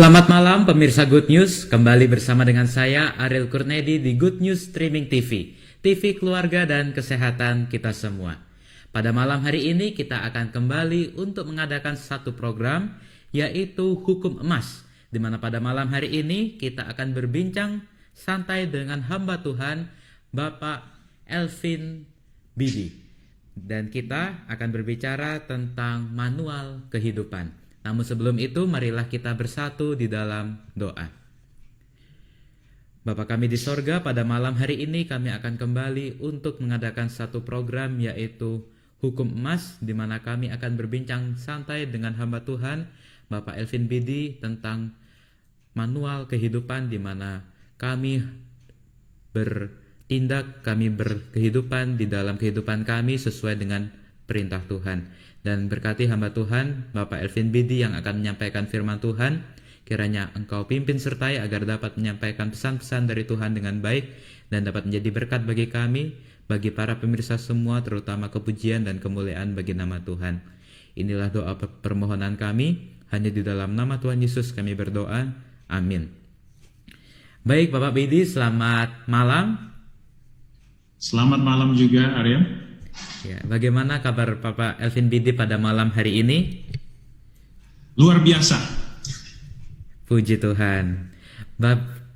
Selamat malam pemirsa Good News, kembali bersama dengan saya Ariel Kurnedi di Good News Streaming TV, TV keluarga dan kesehatan kita semua. Pada malam hari ini kita akan kembali untuk mengadakan satu program, yaitu Hukum Emas, di mana pada malam hari ini kita akan berbincang santai dengan hamba Tuhan, Bapak Elvin Bidi. Dan kita akan berbicara tentang manual kehidupan. Namun sebelum itu, marilah kita bersatu di dalam doa. Bapa kami di sorga, pada malam hari ini kami akan kembali untuk mengadakan satu program, yaitu Hukum Emas, di mana kami akan berbincang santai dengan hamba Tuhan, Bapak Elvin Bidi, tentang manual kehidupan, di mana kami bertindak, kami berkehidupan di dalam kehidupan kami sesuai dengan perintah Tuhan. Dan berkati hamba Tuhan, Bapak Elvin Bidi yang akan menyampaikan firman Tuhan. Kiranya Engkau pimpin sertai agar dapat menyampaikan pesan-pesan dari Tuhan dengan baik dan dapat menjadi berkat bagi kami, bagi para pemirsa semua, terutama kepujian dan kemuliaan bagi nama Tuhan. Inilah doa permohonan kami, hanya di dalam nama Tuhan Yesus kami berdoa. Amin. Baik Bapak Bidi, selamat malam. Selamat malam juga Arya. Ya, bagaimana kabar Bapak Elvin Bidi pada malam hari ini? Luar biasa. Puji Tuhan.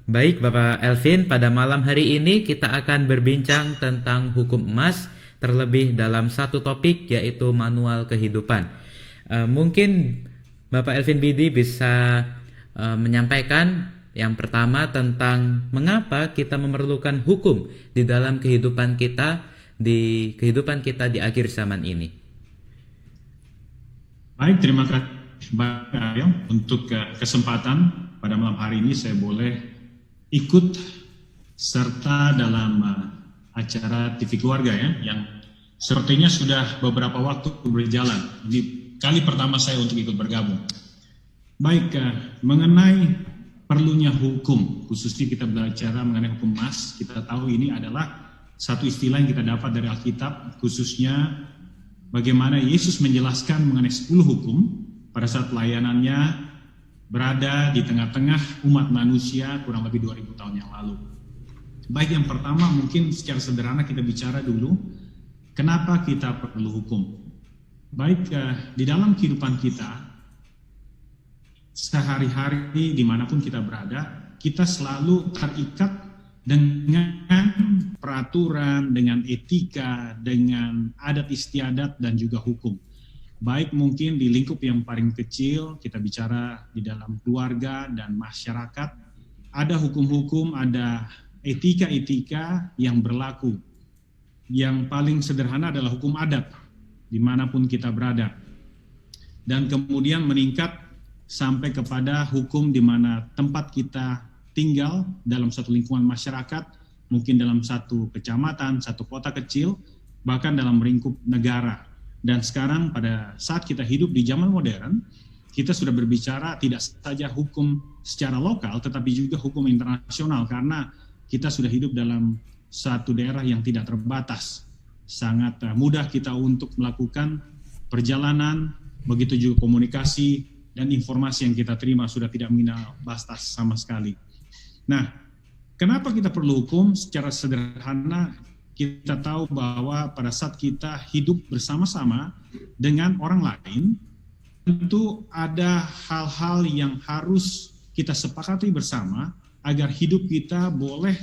Baik Bapak Elvin, pada malam hari ini kita akan berbincang tentang hukum emas, terlebih dalam satu topik, yaitu manual kehidupan. Mungkin Bapak Elvin Bidi bisa menyampaikan yang pertama tentang mengapa kita memerlukan hukum di dalam kehidupan kita, di akhir zaman ini. Baik, terima kasih Pak Aryo untuk kesempatan pada malam hari ini saya boleh ikut serta dalam acara TV keluarga yang sepertinya sudah beberapa waktu berjalan. Ini kali pertama saya untuk ikut bergabung. Baik, mengenai perlunya hukum, khususnya kita belajar mengenai hukum emas, kita tahu ini adalah satu istilah yang kita dapat dari Alkitab, khususnya bagaimana Yesus menjelaskan mengenai 10 hukum pada saat pelayanannya berada di tengah-tengah umat manusia kurang lebih 2000 tahun yang lalu. Baik, yang pertama mungkin secara sederhana kita bicara dulu, kenapa kita perlu hukum. Baik, di dalam kehidupan kita, sehari-hari dimanapun kita berada, kita selalu terikat dengan peraturan, dengan etika, dengan adat istiadat dan juga hukum. Baik mungkin di lingkup yang paling kecil, kita bicara di dalam keluarga dan masyarakat, ada hukum-hukum, ada etika-etika yang berlaku. Yang paling sederhana adalah hukum adat, dimanapun kita berada. Dan kemudian meningkat sampai kepada hukum di mana tempat kita tinggal dalam satu lingkungan masyarakat, mungkin dalam satu kecamatan, satu kota kecil, bahkan dalam lingkup negara. Dan sekarang pada saat kita hidup di zaman modern, kita sudah berbicara tidak saja hukum secara lokal, tetapi juga hukum internasional, karena kita sudah hidup dalam satu daerah yang tidak terbatas. Sangat mudah kita untuk melakukan perjalanan, begitu juga komunikasi dan informasi yang kita terima sudah tidak mengenal batas sama sekali. Nah, kenapa kita perlu hukum? Secara sederhana, kita tahu bahwa pada saat kita hidup bersama-sama dengan orang lain, tentu ada hal-hal yang harus kita sepakati bersama agar hidup kita boleh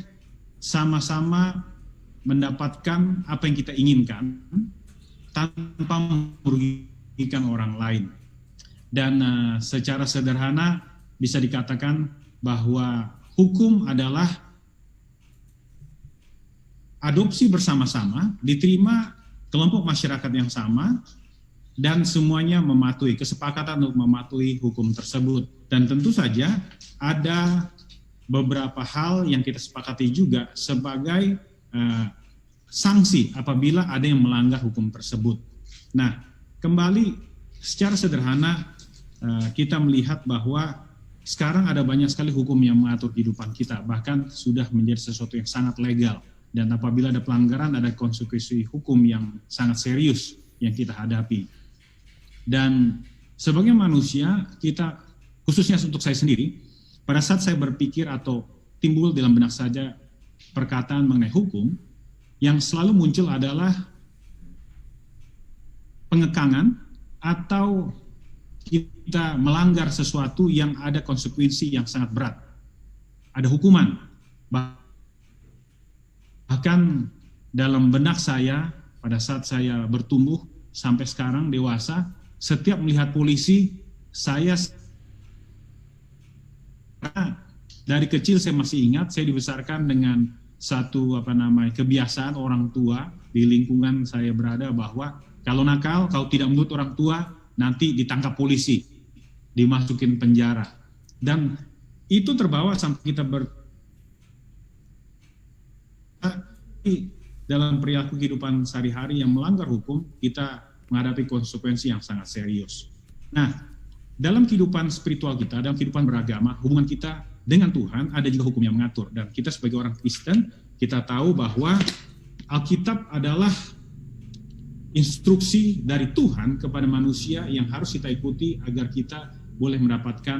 sama-sama mendapatkan apa yang kita inginkan tanpa merugikan orang lain. Dan secara sederhana bisa dikatakan bahwa hukum adalah adopsi bersama-sama, diterima kelompok masyarakat yang sama, dan semuanya mematuhi, kesepakatan untuk mematuhi hukum tersebut. Dan tentu saja ada beberapa hal yang kita sepakati juga sebagai sanksi apabila ada yang melanggar hukum tersebut. Nah, kembali secara sederhana kita melihat bahwa sekarang ada banyak sekali hukum yang mengatur kehidupan kita, bahkan sudah menjadi sesuatu yang sangat legal. Dan apabila ada pelanggaran, ada konsekuensi hukum yang sangat serius yang kita hadapi. Dan sebagai manusia, kita khususnya untuk saya sendiri, pada saat saya berpikir atau timbul dalam benak saja perkataan mengenai hukum, yang selalu muncul adalah pengekangan atau kita melanggar sesuatu yang ada konsekuensi yang sangat berat. Ada hukuman. Bahkan dalam benak saya, pada saat saya bertumbuh sampai sekarang dewasa, setiap melihat polisi, saya dari kecil saya masih ingat, saya dibesarkan dengan satu kebiasaan orang tua di lingkungan saya berada bahwa kalau nakal, kalau tidak menurut orang tua, nanti ditangkap polisi, dimasukin penjara. Dan itu terbawa sampai kita dalam perilaku kehidupan sehari-hari yang melanggar hukum, kita menghadapi konsekuensi yang sangat serius. Nah, dalam kehidupan spiritual kita, dalam kehidupan beragama, hubungan kita dengan Tuhan ada juga hukum yang mengatur. Dan kita sebagai orang Kristen, kita tahu bahwa Alkitab adalah instruksi dari Tuhan kepada manusia yang harus kita ikuti agar kita boleh mendapatkan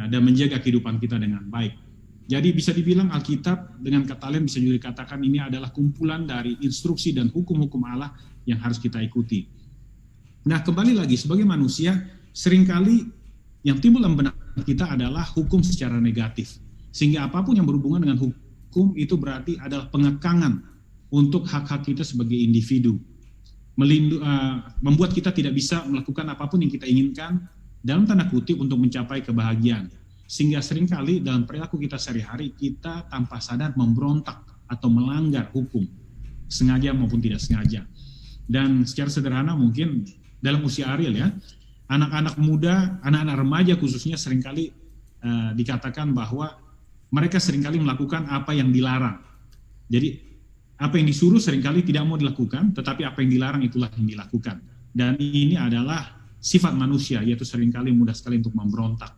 dan menjaga kehidupan kita dengan baik. Jadi bisa dibilang Alkitab dengan kata lain bisa juga dikatakan ini adalah kumpulan dari instruksi dan hukum-hukum Allah yang harus kita ikuti. Nah, kembali lagi sebagai manusia, seringkali yang timbul dalam benak kita adalah hukum secara negatif. Sehingga apapun yang berhubungan dengan hukum itu berarti adalah pengekangan untuk hak-hak kita sebagai individu. Membuat kita tidak bisa melakukan apapun yang kita inginkan dalam tanda kutip untuk mencapai kebahagiaan. Sehingga seringkali dalam perilaku kita sehari-hari kita tanpa sadar memberontak atau melanggar hukum, sengaja maupun tidak sengaja. Dan secara sederhana mungkin dalam usia Ariel ya, anak-anak muda, anak-anak remaja khususnya seringkali dikatakan bahwa mereka seringkali melakukan apa yang dilarang. Jadi apa yang disuruh seringkali tidak mau dilakukan, tetapi apa yang dilarang itulah yang dilakukan. Dan ini adalah sifat manusia, yaitu seringkali mudah sekali untuk memberontak.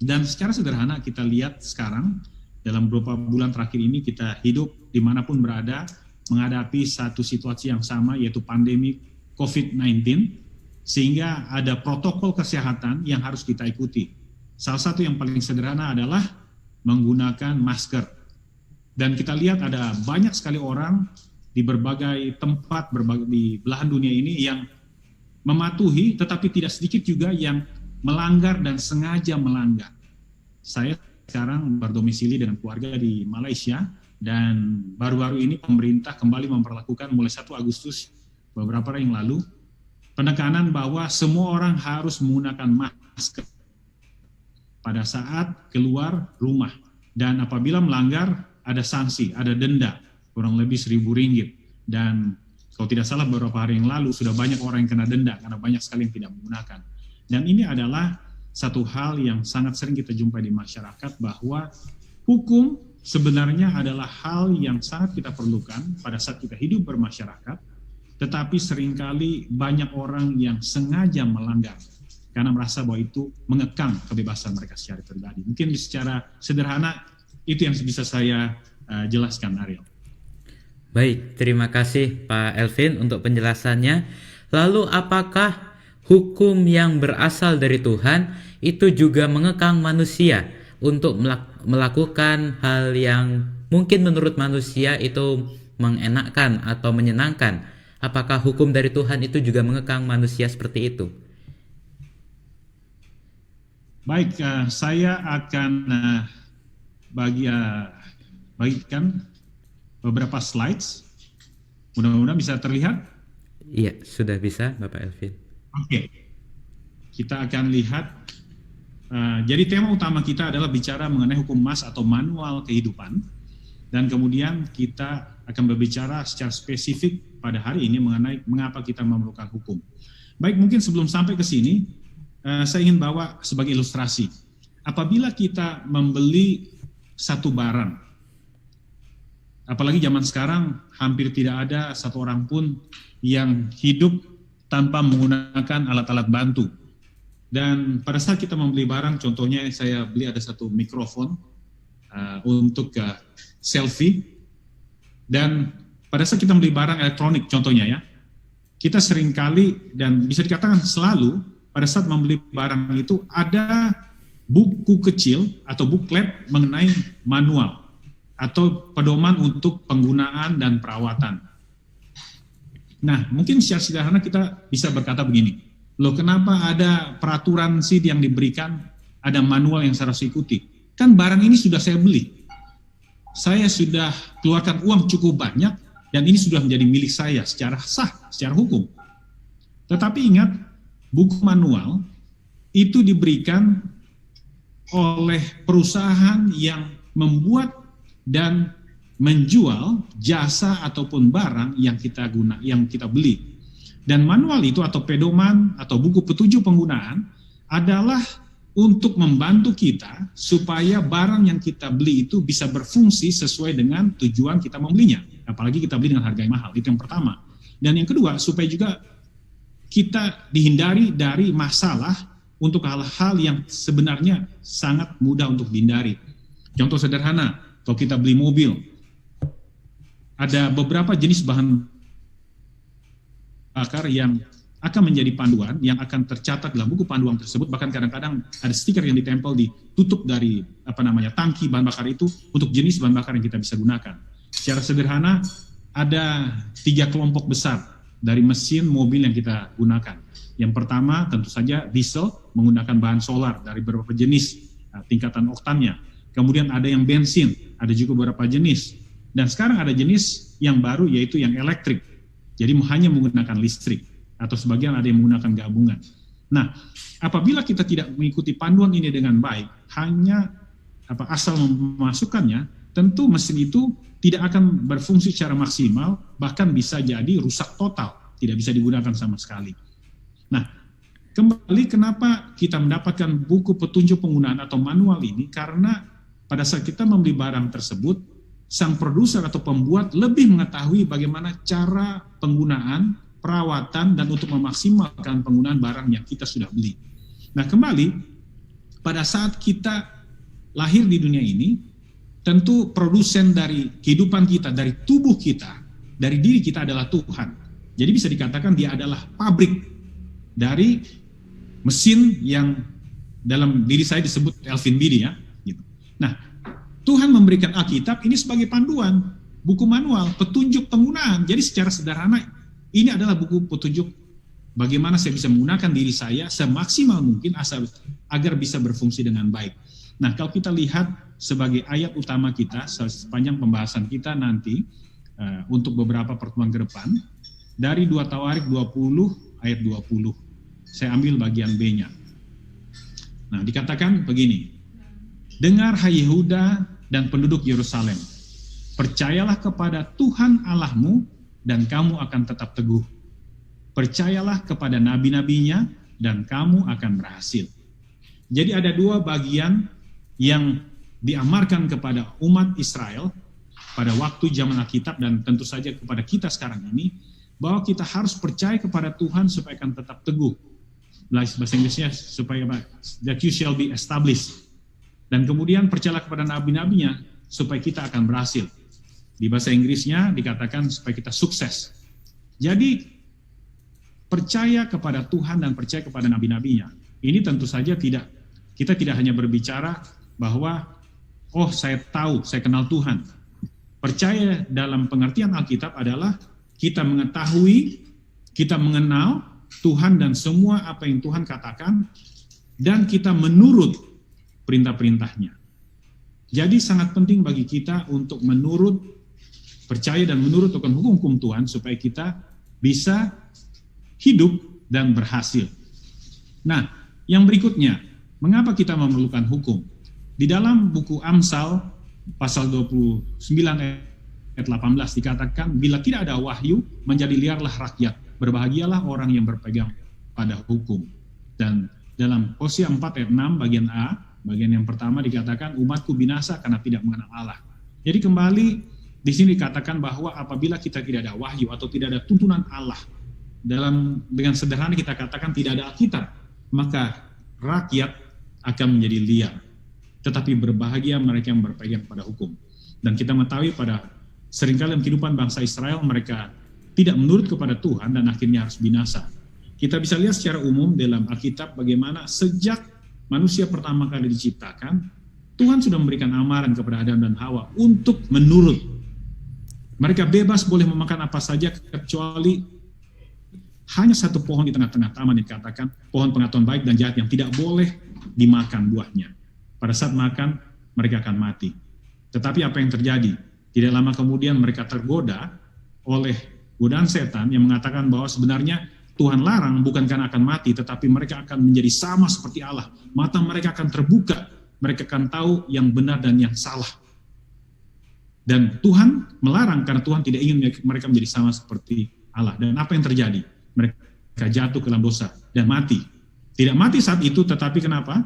Dan secara sederhana kita lihat sekarang, dalam beberapa bulan terakhir ini kita hidup dimanapun berada, menghadapi satu situasi yang sama, yaitu pandemi COVID-19, sehingga ada protokol kesehatan yang harus kita ikuti. Salah satu yang paling sederhana adalah menggunakan masker. Dan kita lihat ada banyak sekali orang di berbagai tempat, di belahan dunia ini yang mematuhi, tetapi tidak sedikit juga yang melanggar dan sengaja melanggar. Saya sekarang berdomisili dengan keluarga di Malaysia, dan baru-baru ini pemerintah kembali memperlakukan mulai 1 Agustus beberapa hari yang lalu, penekanan bahwa semua orang harus menggunakan masker pada saat keluar rumah. Dan apabila melanggar, ada sanksi, ada denda, kurang lebih RM1.000. Dan kalau tidak salah beberapa hari yang lalu sudah banyak orang yang kena denda karena banyak sekali yang tidak menggunakan. Dan ini adalah satu hal yang sangat sering kita jumpai di masyarakat, bahwa hukum sebenarnya adalah hal yang sangat kita perlukan pada saat kita hidup bermasyarakat, tetapi seringkali banyak orang yang sengaja melanggar karena merasa bahwa itu mengekang kebebasan mereka secara pribadi. Mungkin secara sederhana itu yang bisa saya jelaskan, Ariel. Baik, terima kasih Pak Elvin untuk penjelasannya. Lalu apakah hukum yang berasal dari Tuhan itu juga mengekang manusia untuk melakukan hal yang mungkin menurut manusia itu mengenakkan atau menyenangkan? Apakah hukum dari Tuhan itu juga mengekang manusia seperti itu? Baik, saya akan bagikan beberapa slides. Mudah-mudahan bisa terlihat. Iya, sudah bisa Bapak Elvin. Oke, kita akan lihat. Jadi tema utama kita adalah bicara mengenai hukum mas atau manual kehidupan. Dan kemudian kita akan berbicara secara spesifik pada hari ini mengenai mengapa kita memerlukan hukum. Baik, mungkin sebelum sampai ke sini, saya ingin bawa sebagai ilustrasi. Apabila kita membeli satu barang, apalagi zaman sekarang hampir tidak ada satu orang pun yang hidup tanpa menggunakan alat-alat bantu. Dan pada saat kita membeli barang, contohnya saya beli ada satu mikrofon untuk selfie. Dan pada saat kita membeli barang elektronik contohnya ya, kita seringkali dan bisa dikatakan selalu pada saat membeli barang itu ada buku kecil atau booklet mengenai manual atau pedoman untuk penggunaan dan perawatan. Nah, mungkin secara sederhana kita bisa berkata begini, loh kenapa ada peraturan sih yang diberikan, ada manual yang saya harus ikuti? Kan barang ini sudah saya beli, saya sudah keluarkan uang cukup banyak, dan ini sudah menjadi milik saya secara sah, secara hukum. Tetapi ingat, buku manual itu diberikan oleh perusahaan yang membuat dan menjual jasa ataupun barang yang kita beli. Dan manual itu atau pedoman atau buku petunjuk penggunaan adalah untuk membantu kita supaya barang yang kita beli itu bisa berfungsi sesuai dengan tujuan kita membelinya. Apalagi kita beli dengan harga yang mahal, itu yang pertama. Dan yang kedua, supaya juga kita dihindari dari masalah untuk hal-hal yang sebenarnya sangat mudah untuk dihindari. Contoh sederhana, kalau kita beli mobil, ada beberapa jenis bahan bakar yang akan menjadi panduan, yang akan tercatat dalam buku panduan tersebut, bahkan kadang-kadang ada stiker yang ditempel di tutup dari tangki bahan bakar itu untuk jenis bahan bakar yang kita bisa gunakan. Secara sederhana, ada 3 kelompok besar dari mesin mobil yang kita gunakan. Yang pertama tentu saja diesel menggunakan bahan solar dari beberapa jenis tingkatan oktannya. Kemudian ada yang bensin, ada juga beberapa jenis. Dan sekarang ada jenis yang baru yaitu yang elektrik. Jadi hanya menggunakan listrik atau sebagian ada yang menggunakan gabungan. Nah, apabila kita tidak mengikuti panduan ini dengan baik, hanya asal memasukkannya, tentu mesin itu tidak akan berfungsi secara maksimal, bahkan bisa jadi rusak total, tidak bisa digunakan sama sekali. Nah, kembali kenapa kita mendapatkan buku petunjuk penggunaan atau manual ini, karena pada saat kita membeli barang tersebut, sang produser atau pembuat lebih mengetahui bagaimana cara penggunaan, perawatan, dan untuk memaksimalkan penggunaan barang yang kita sudah beli. Nah, kembali, pada saat kita lahir di dunia ini, tentu produsen dari kehidupan kita, dari tubuh kita, dari diri kita adalah Tuhan. Jadi bisa dikatakan dia adalah pabrik dari mesin yang dalam diri saya disebut Elvin Bidi ya. Gitu. Nah, Tuhan memberikan Alkitab ini sebagai panduan, buku manual, petunjuk penggunaan. Jadi secara sederhana ini adalah buku petunjuk bagaimana saya bisa menggunakan diri saya semaksimal mungkin agar bisa berfungsi dengan baik. Nah, kalau kita lihat sebagai ayat utama kita sepanjang pembahasan kita nanti untuk beberapa pertemuan ke depan, dari 2 Tawarik 20 ayat 20. Saya ambil bagian B-nya. Nah, dikatakan begini. Dengar hai Yehuda dan penduduk Yerusalem, percayalah kepada Tuhan Allahmu dan kamu akan tetap teguh. Percayalah kepada nabi-nabinya dan kamu akan berhasil. Jadi ada 2 bagian yang diamarkan kepada umat Israel pada waktu zaman Alkitab dan tentu saja kepada kita sekarang ini, bahwa kita harus percaya kepada Tuhan supaya akan tetap teguh. Bahasa Inggrisnya supaya that you shall be established. Dan kemudian percayalah kepada nabi-nabinya supaya kita akan berhasil. Di bahasa Inggrisnya dikatakan supaya kita sukses. Jadi percaya kepada Tuhan dan percaya kepada nabi-nabinya. Ini tentu saja kita tidak hanya berbicara bahwa saya tahu, saya kenal Tuhan. Percaya dalam pengertian Alkitab adalah kita mengetahui, kita mengenal Tuhan dan semua apa yang Tuhan katakan, dan kita menurut perintah-perintahnya. Jadi sangat penting bagi kita untuk percaya dan menurut hukum-hukum Tuhan supaya kita bisa hidup dan berhasil. Nah, yang berikutnya, mengapa kita memerlukan hukum? Di dalam buku Amsal pasal 29 ayat 18 dikatakan, bila tidak ada wahyu, menjadi liarlah rakyat, berbahagialah orang yang berpegang pada hukum. Dan dalam Hosea 4 ayat 6 bagian A, bagian yang pertama dikatakan, umatku binasa karena tidak mengenal Allah. Jadi kembali di sini dikatakan bahwa apabila kita tidak ada wahyu atau tidak ada tuntunan Allah, dengan sederhana kita katakan tidak ada Alkitab, maka rakyat akan menjadi liar. Tetapi berbahagia mereka yang berpegang pada hukum. Dan kita mengetahui pada seringkali dalam kehidupan bangsa Israel, mereka tidak menurut kepada Tuhan dan akhirnya harus binasa. Kita bisa lihat secara umum dalam Alkitab bagaimana sejak manusia pertama kali diciptakan, Tuhan sudah memberikan amaran kepada Adam dan Hawa untuk menurut. Mereka bebas boleh memakan apa saja kecuali hanya satu pohon di tengah-tengah taman dikatakan pohon pengetahuan baik dan jahat yang tidak boleh dimakan buahnya. Pada saat makan, mereka akan mati. Tetapi apa yang terjadi? Tidak lama kemudian mereka tergoda oleh godaan setan yang mengatakan bahwa sebenarnya Tuhan larang bukan karena akan mati, tetapi mereka akan menjadi sama seperti Allah. Mata mereka akan terbuka, mereka akan tahu yang benar dan yang salah. Dan Tuhan melarang karena Tuhan tidak ingin mereka menjadi sama seperti Allah. Dan apa yang terjadi? Mereka jatuh ke dalam dosa dan mati. Tidak mati saat itu, tetapi kenapa?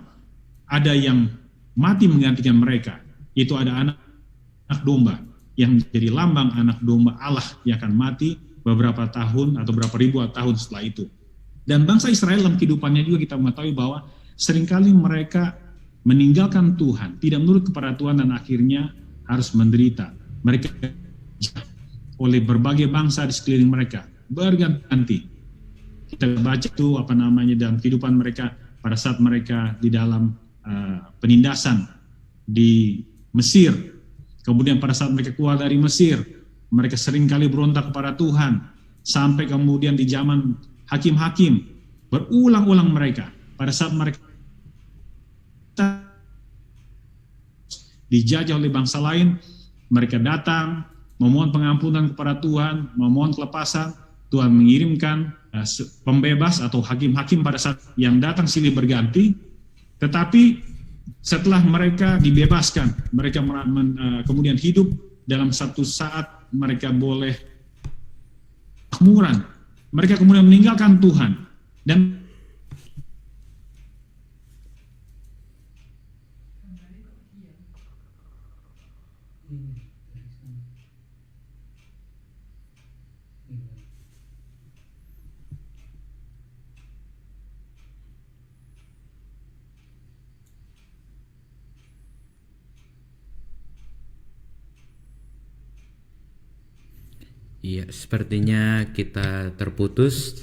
Ada yang mati menggantikan mereka. Itu ada anak domba yang menjadi lambang anak domba Allah yang akan mati beberapa tahun atau beberapa ribu tahun setelah itu. Dan bangsa Israel dalam kehidupannya juga kita mengetahui bahwa seringkali mereka meninggalkan Tuhan, tidak menurut kepada Tuhan dan akhirnya harus menderita. Mereka oleh berbagai bangsa di sekeliling mereka berganti-ganti. Kita baca itu dalam kehidupan mereka pada saat mereka di dalam penindasan di Mesir. Kemudian pada saat mereka keluar dari Mesir, mereka seringkali berontak kepada Tuhan. Sampai kemudian di zaman hakim-hakim, berulang-ulang mereka. Pada saat mereka dijajah oleh bangsa lain, mereka datang, memohon pengampunan kepada Tuhan, memohon kelepasan. Tuhan mengirimkan pembebas atau hakim-hakim pada saat yang datang silih berganti. Tetapi setelah mereka dibebaskan, mereka kemudian hidup dalam satu saat mereka boleh kemakmuran. Mereka kemudian meninggalkan Tuhan dan Iya, sepertinya kita terputus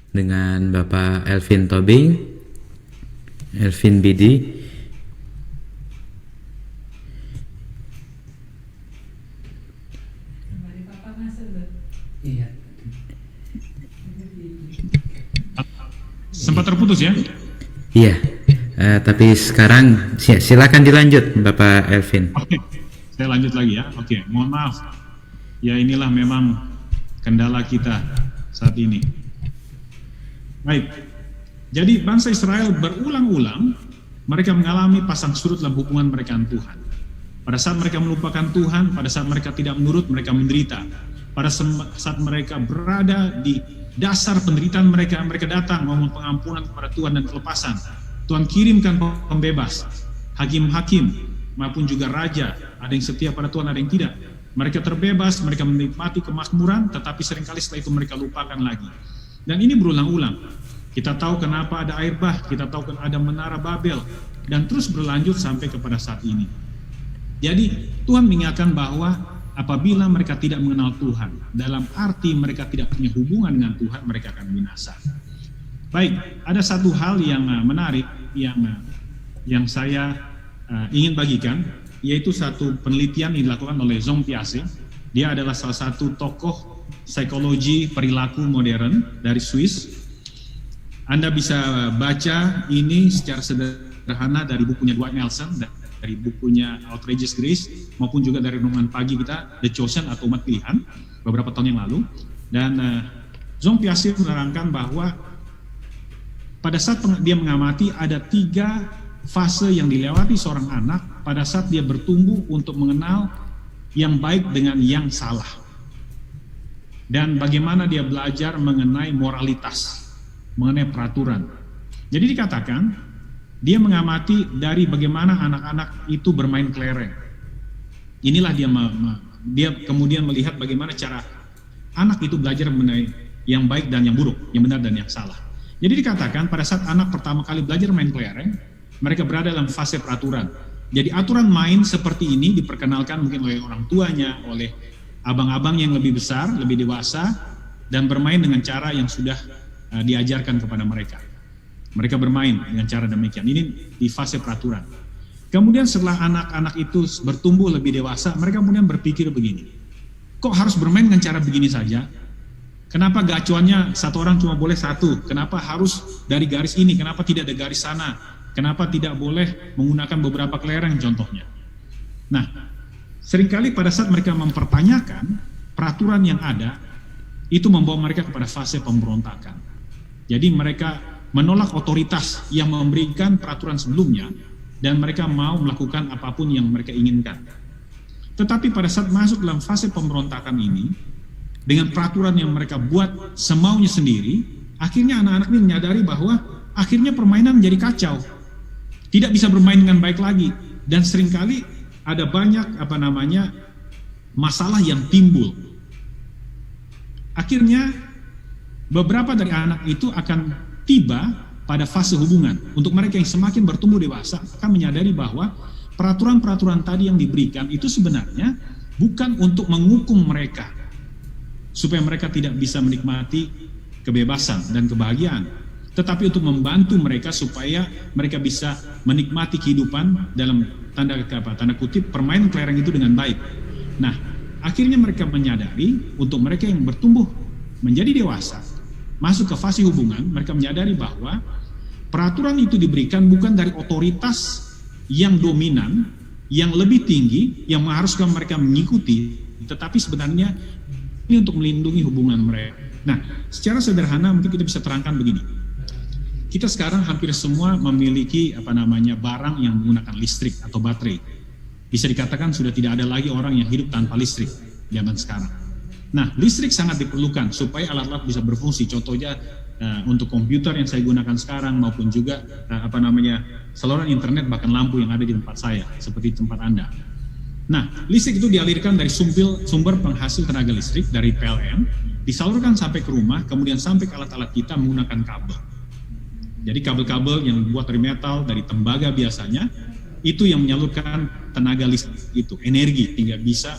dengan Bapak Elvin Tobing, Elvin Bidi. Sempat terputus ya? Iya, tapi sekarang silakan dilanjut Bapak Elvin. Oke, saya lanjut lagi ya. Oke, mohon maaf. Ya inilah memang kendala kita saat ini. Baik, jadi bangsa Israel berulang-ulang mereka mengalami pasang surut dalam hubungan mereka dengan Tuhan. Pada saat mereka melupakan Tuhan, pada saat mereka tidak menurut, mereka menderita. Pada saat mereka berada di dasar penderitaan mereka, mereka datang memohon pengampunan kepada Tuhan dan kelepasan. Tuhan kirimkan pembebas, hakim-hakim maupun juga raja. Ada yang setia pada Tuhan, ada yang tidak. Mereka terbebas, mereka menikmati kemakmuran, tetapi seringkali setelah itu mereka lupakan lagi. Dan ini berulang-ulang. Kita tahu kenapa ada air bah, kita tahu kan ada menara Babel, dan terus berlanjut sampai kepada saat ini. Jadi Tuhan mengingatkan bahwa apabila mereka tidak mengenal Tuhan, dalam arti mereka tidak punya hubungan dengan Tuhan, mereka akan binasa. Baik, ada satu hal yang menarik yang saya ingin bagikan, yaitu satu penelitian yang dilakukan oleh Jean Piaget. Dia adalah salah satu tokoh psikologi perilaku modern dari Swiss. Anda bisa baca ini secara sederhana dari bukunya Dwight Nelson, dari bukunya Outrageous Grace, maupun juga dari renungan pagi kita The Chosen atau Umat Pilihan beberapa tahun yang lalu. Dan Jean Piaget menerangkan bahwa pada saat dia mengamati ada 3 fase yang dilewati seorang anak pada saat dia bertumbuh untuk mengenal yang baik dengan yang salah, dan bagaimana dia belajar mengenai moralitas, mengenai peraturan. Jadi dikatakan dia mengamati dari bagaimana anak-anak itu bermain kelereng. Inilah dia kemudian melihat bagaimana cara anak itu belajar mengenai yang baik dan yang buruk, yang benar dan yang salah. Jadi dikatakan pada saat anak pertama kali belajar main kelereng, mereka berada dalam fase peraturan. Jadi aturan main seperti ini diperkenalkan mungkin oleh orang tuanya, oleh abang-abang yang lebih besar, lebih dewasa, dan bermain dengan cara yang sudah diajarkan kepada mereka. Mereka bermain dengan cara demikian. Ini di fase peraturan. Kemudian setelah anak-anak itu bertumbuh lebih dewasa, mereka kemudian berpikir begini, kok harus bermain dengan cara begini saja? Kenapa gacuannya satu orang cuma boleh satu? Kenapa harus dari garis ini? Kenapa tidak ada garis sana? Kenapa tidak boleh menggunakan beberapa kelereng contohnya? Nah, seringkali pada saat mereka mempertanyakan peraturan yang ada, itu membawa mereka kepada fase pemberontakan. Jadi mereka menolak otoritas yang memberikan peraturan sebelumnya, dan mereka mau melakukan apapun yang mereka inginkan. Tetapi pada saat masuk dalam fase pemberontakan ini, dengan peraturan yang mereka buat semaunya sendiri, akhirnya anak-anak ini menyadari bahwa akhirnya permainan menjadi kacau. Tidak bisa bermain dengan baik lagi, dan seringkali ada banyak masalah yang timbul. Akhirnya beberapa dari anak itu akan tiba pada fase hubungan. Untuk mereka yang semakin bertumbuh dewasa akan menyadari bahwa peraturan-peraturan tadi yang diberikan itu sebenarnya bukan untuk menghukum mereka supaya mereka tidak bisa menikmati kebebasan dan kebahagiaan, tetapi untuk membantu mereka supaya mereka bisa menikmati kehidupan dalam tanda kutip permainan kelereng itu dengan baik. Nah, akhirnya mereka menyadari untuk mereka yang bertumbuh menjadi dewasa, masuk ke fase hubungan, mereka menyadari bahwa peraturan itu diberikan bukan dari otoritas yang dominan, yang lebih tinggi, yang mengharuskan mereka mengikuti, tetapi sebenarnya ini untuk melindungi hubungan mereka. Nah, secara sederhana mungkin kita bisa terangkan begini. Kita sekarang hampir semua memiliki barang yang menggunakan listrik atau baterai. Bisa dikatakan sudah tidak ada lagi orang yang hidup tanpa listrik zaman sekarang. Nah, listrik sangat diperlukan supaya alat-alat bisa berfungsi. Contohnya untuk komputer yang saya gunakan sekarang maupun juga saluran internet, bahkan lampu yang ada di tempat saya seperti tempat Anda. Nah, listrik itu dialirkan dari sumber penghasil tenaga listrik dari PLN, disalurkan sampai ke rumah, kemudian sampai ke alat-alat kita menggunakan kabel. Jadi kabel-kabel yang dibuat dari metal, dari tembaga biasanya, itu yang menyalurkan tenaga listrik itu, energi, hingga bisa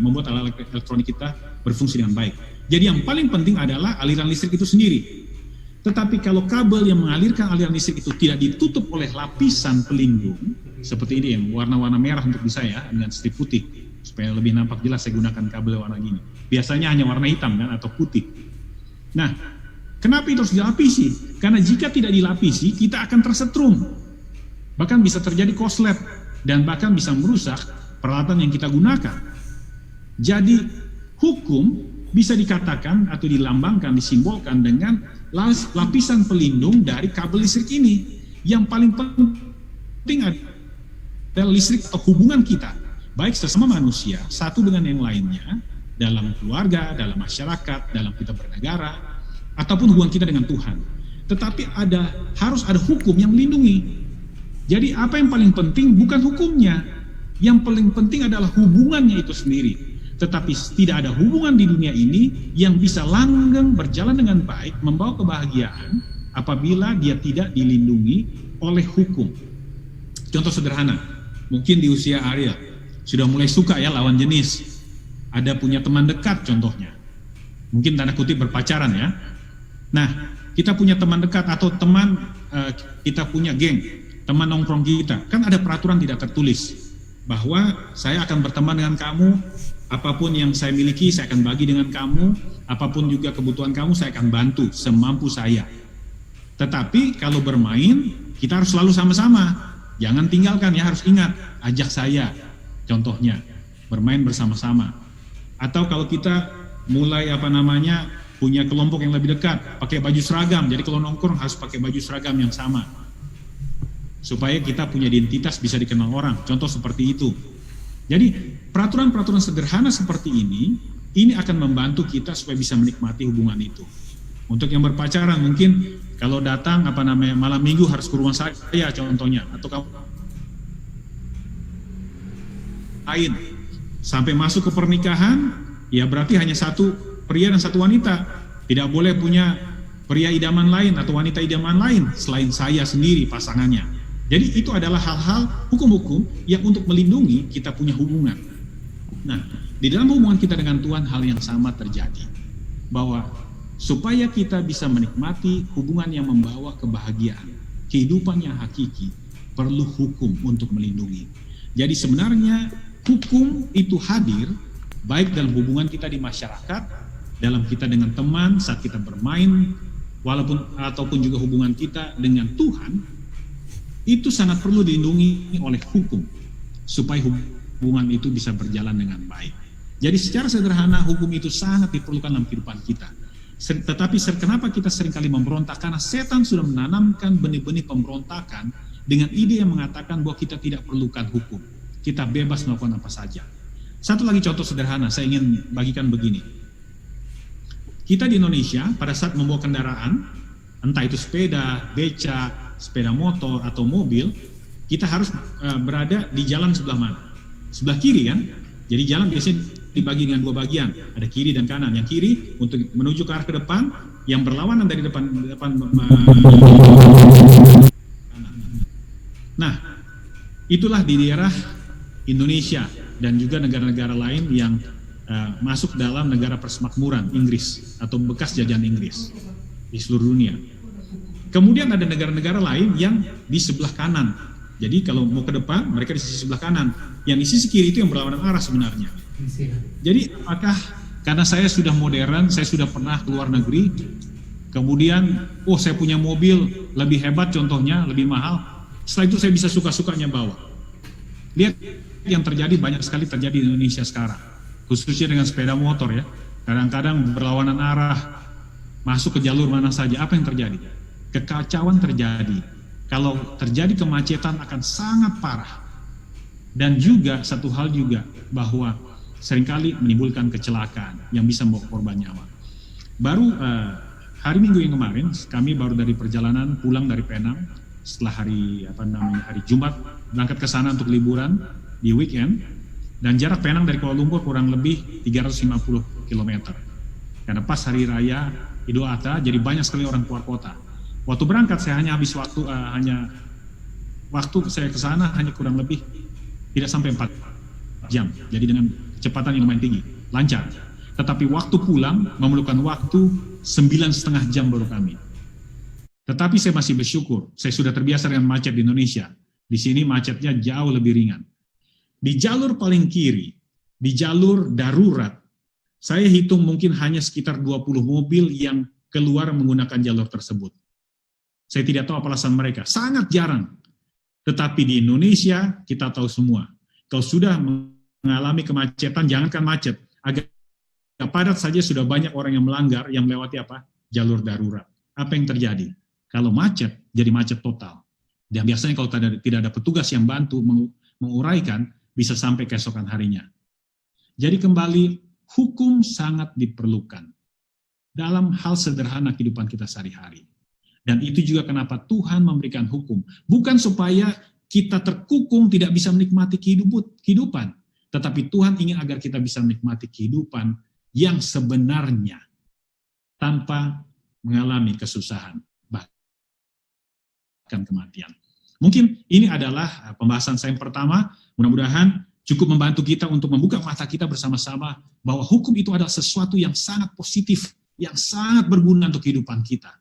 membuat alat elektronik kita berfungsi dengan baik. Jadi yang paling penting adalah aliran listrik itu sendiri. Tetapi kalau kabel yang mengalirkan aliran listrik itu tidak ditutup oleh lapisan pelindung, seperti ini yang warna-warna merah untuk di saya dengan strip putih, supaya lebih nampak jelas saya gunakan kabel warna gini. Biasanya hanya warna hitam kan atau putih. Nah, kenapa itu harus dilapisi? Karena jika tidak dilapisi, kita akan tersetrum. Bahkan bisa terjadi korslet dan bahkan bisa merusak peralatan yang kita gunakan. Jadi hukum bisa dikatakan atau dilambangkan, disimbolkan dengan lapisan pelindung dari kabel listrik ini. Yang paling penting adalah listrik atau hubungan kita, baik sesama manusia, satu dengan yang lainnya, dalam keluarga, dalam masyarakat, dalam kita bernegara, ataupun hubungan kita dengan Tuhan. Tetapi harus ada hukum yang melindungi. Jadi apa yang paling penting bukan hukumnya, yang paling penting adalah hubungannya itu sendiri. Tetapi tidak ada hubungan di dunia ini yang bisa langgeng berjalan dengan baik, membawa kebahagiaan apabila dia tidak dilindungi oleh hukum. Contoh sederhana, mungkin di usia Ariel sudah mulai suka ya lawan jenis, ada punya teman dekat contohnya, mungkin tanda kutip berpacaran ya. Nah, kita punya teman dekat atau teman kita punya geng, teman nongkrong kita, kan ada peraturan tidak tertulis bahwa saya akan berteman dengan kamu, apapun yang saya miliki saya akan bagi dengan kamu, apapun juga kebutuhan kamu saya akan bantu semampu saya. Tetapi kalau bermain kita harus selalu sama-sama, jangan tinggalkan ya, harus ingat, ajak saya contohnya bermain bersama-sama. Atau kalau kita mulai punya kelompok yang lebih dekat, pakai baju seragam, jadi kalau nongkrong harus pakai baju seragam yang sama supaya kita punya identitas, bisa dikenal orang, contoh seperti itu. Jadi peraturan-peraturan sederhana seperti ini akan membantu kita supaya bisa menikmati hubungan itu. Untuk yang berpacaran mungkin kalau datang malam minggu harus ke rumah saya contohnya, atau kamu lain sampai masuk ke pernikahan, ya berarti hanya satu pria dan satu wanita, tidak boleh punya pria idaman lain atau wanita idaman lain selain saya sendiri pasangannya. Jadi itu adalah hal-hal hukum-hukum yang untuk melindungi kita punya hubungan. Nah, di dalam hubungan kita dengan Tuhan hal yang sama terjadi. Bahwa supaya kita bisa menikmati hubungan yang membawa kebahagiaan, kehidupan yang hakiki, perlu hukum untuk melindungi. Jadi sebenarnya hukum itu hadir baik dalam hubungan kita di masyarakat, dalam kita dengan teman, saat kita bermain, ataupun juga hubungan kita dengan Tuhan, itu sangat perlu dilindungi oleh hukum supaya hubungan itu bisa berjalan dengan baik. Jadi secara sederhana hukum itu sangat diperlukan dalam kehidupan kita. Tetapi kenapa kita seringkali memberontak? Karena setan sudah menanamkan benih-benih pemberontakan dengan ide yang mengatakan bahwa kita tidak perlukan hukum. Kita bebas melakukan apa saja. Satu lagi contoh sederhana, saya ingin bagikan begini. Kita di Indonesia pada saat membawa kendaraan, entah itu sepeda, beca, sepeda motor, atau mobil, kita harus berada di jalan sebelah mana? Sebelah kiri kan? Jadi jalan biasanya dibagi dengan dua bagian, ada kiri dan kanan. Yang kiri untuk menuju ke arah ke depan, yang berlawanan dari depan. Nah, itulah di daerah Indonesia dan juga negara-negara lain yang masuk dalam negara persemakmuran Inggris atau bekas jajahan Inggris di seluruh dunia. Kemudian ada negara-negara lain yang di sebelah kanan. Jadi kalau mau ke depan, mereka di sisi sebelah kanan. Yang di sisi kiri itu yang berlawanan arah sebenarnya. Jadi apakah karena saya sudah modern, saya sudah pernah ke luar negeri, kemudian saya punya mobil lebih hebat contohnya, lebih mahal, setelah itu saya bisa suka-sukanya bawa. Lihat yang terjadi, banyak sekali terjadi di Indonesia sekarang, khususnya dengan sepeda motor ya. Kadang-kadang berlawanan arah, masuk ke jalur mana saja. Apa yang terjadi? Kekacauan terjadi. Kalau terjadi kemacetan akan sangat parah. Dan juga satu hal juga bahwa seringkali menimbulkan kecelakaan yang bisa membawa korban nyawa. Baru hari Minggu yang kemarin kami baru dari perjalanan pulang dari Penang setelah hari Jumat, berangkat ke sana untuk liburan di weekend, dan jarak Penang dari Kuala Lumpur kurang lebih 350 km. Karena pas hari raya Idul Adha, jadi banyak sekali orang keluar kota. Waktu berangkat saya hanya habis waktu saya ke sana hanya kurang lebih tidak sampai 4 jam. Jadi dengan kecepatan yang lumayan tinggi, lancar. Tetapi waktu pulang memerlukan waktu 9,5 jam baru kami. Tetapi saya masih bersyukur, saya sudah terbiasa dengan macet di Indonesia. Di sini macetnya jauh lebih ringan. Di jalur paling kiri, di jalur darurat, saya hitung mungkin hanya sekitar 20 mobil yang keluar menggunakan jalur tersebut. Saya tidak tahu apa alasan mereka, sangat jarang. Tetapi di Indonesia, kita tahu semua, kalau sudah mengalami kemacetan, jangankan macet, agak padat saja sudah banyak orang yang melanggar, yang melewati jalur darurat. Apa yang terjadi? Kalau macet, jadi macet total. Dan biasanya kalau tidak ada petugas yang bantu menguraikan, bisa sampai keesokan harinya. Jadi kembali, hukum sangat diperlukan dalam hal sederhana kehidupan kita sehari-hari. Dan itu juga kenapa Tuhan memberikan hukum. Bukan supaya kita terkukung tidak bisa menikmati kehidupan. Tetapi Tuhan ingin agar kita bisa menikmati kehidupan yang sebenarnya tanpa mengalami kesusahan, bahkan kematian. Mungkin ini adalah pembahasan saya yang pertama. Mudah-mudahan cukup membantu kita untuk membuka mata kita bersama-sama bahwa hukum itu adalah sesuatu yang sangat positif, yang sangat berguna untuk kehidupan kita.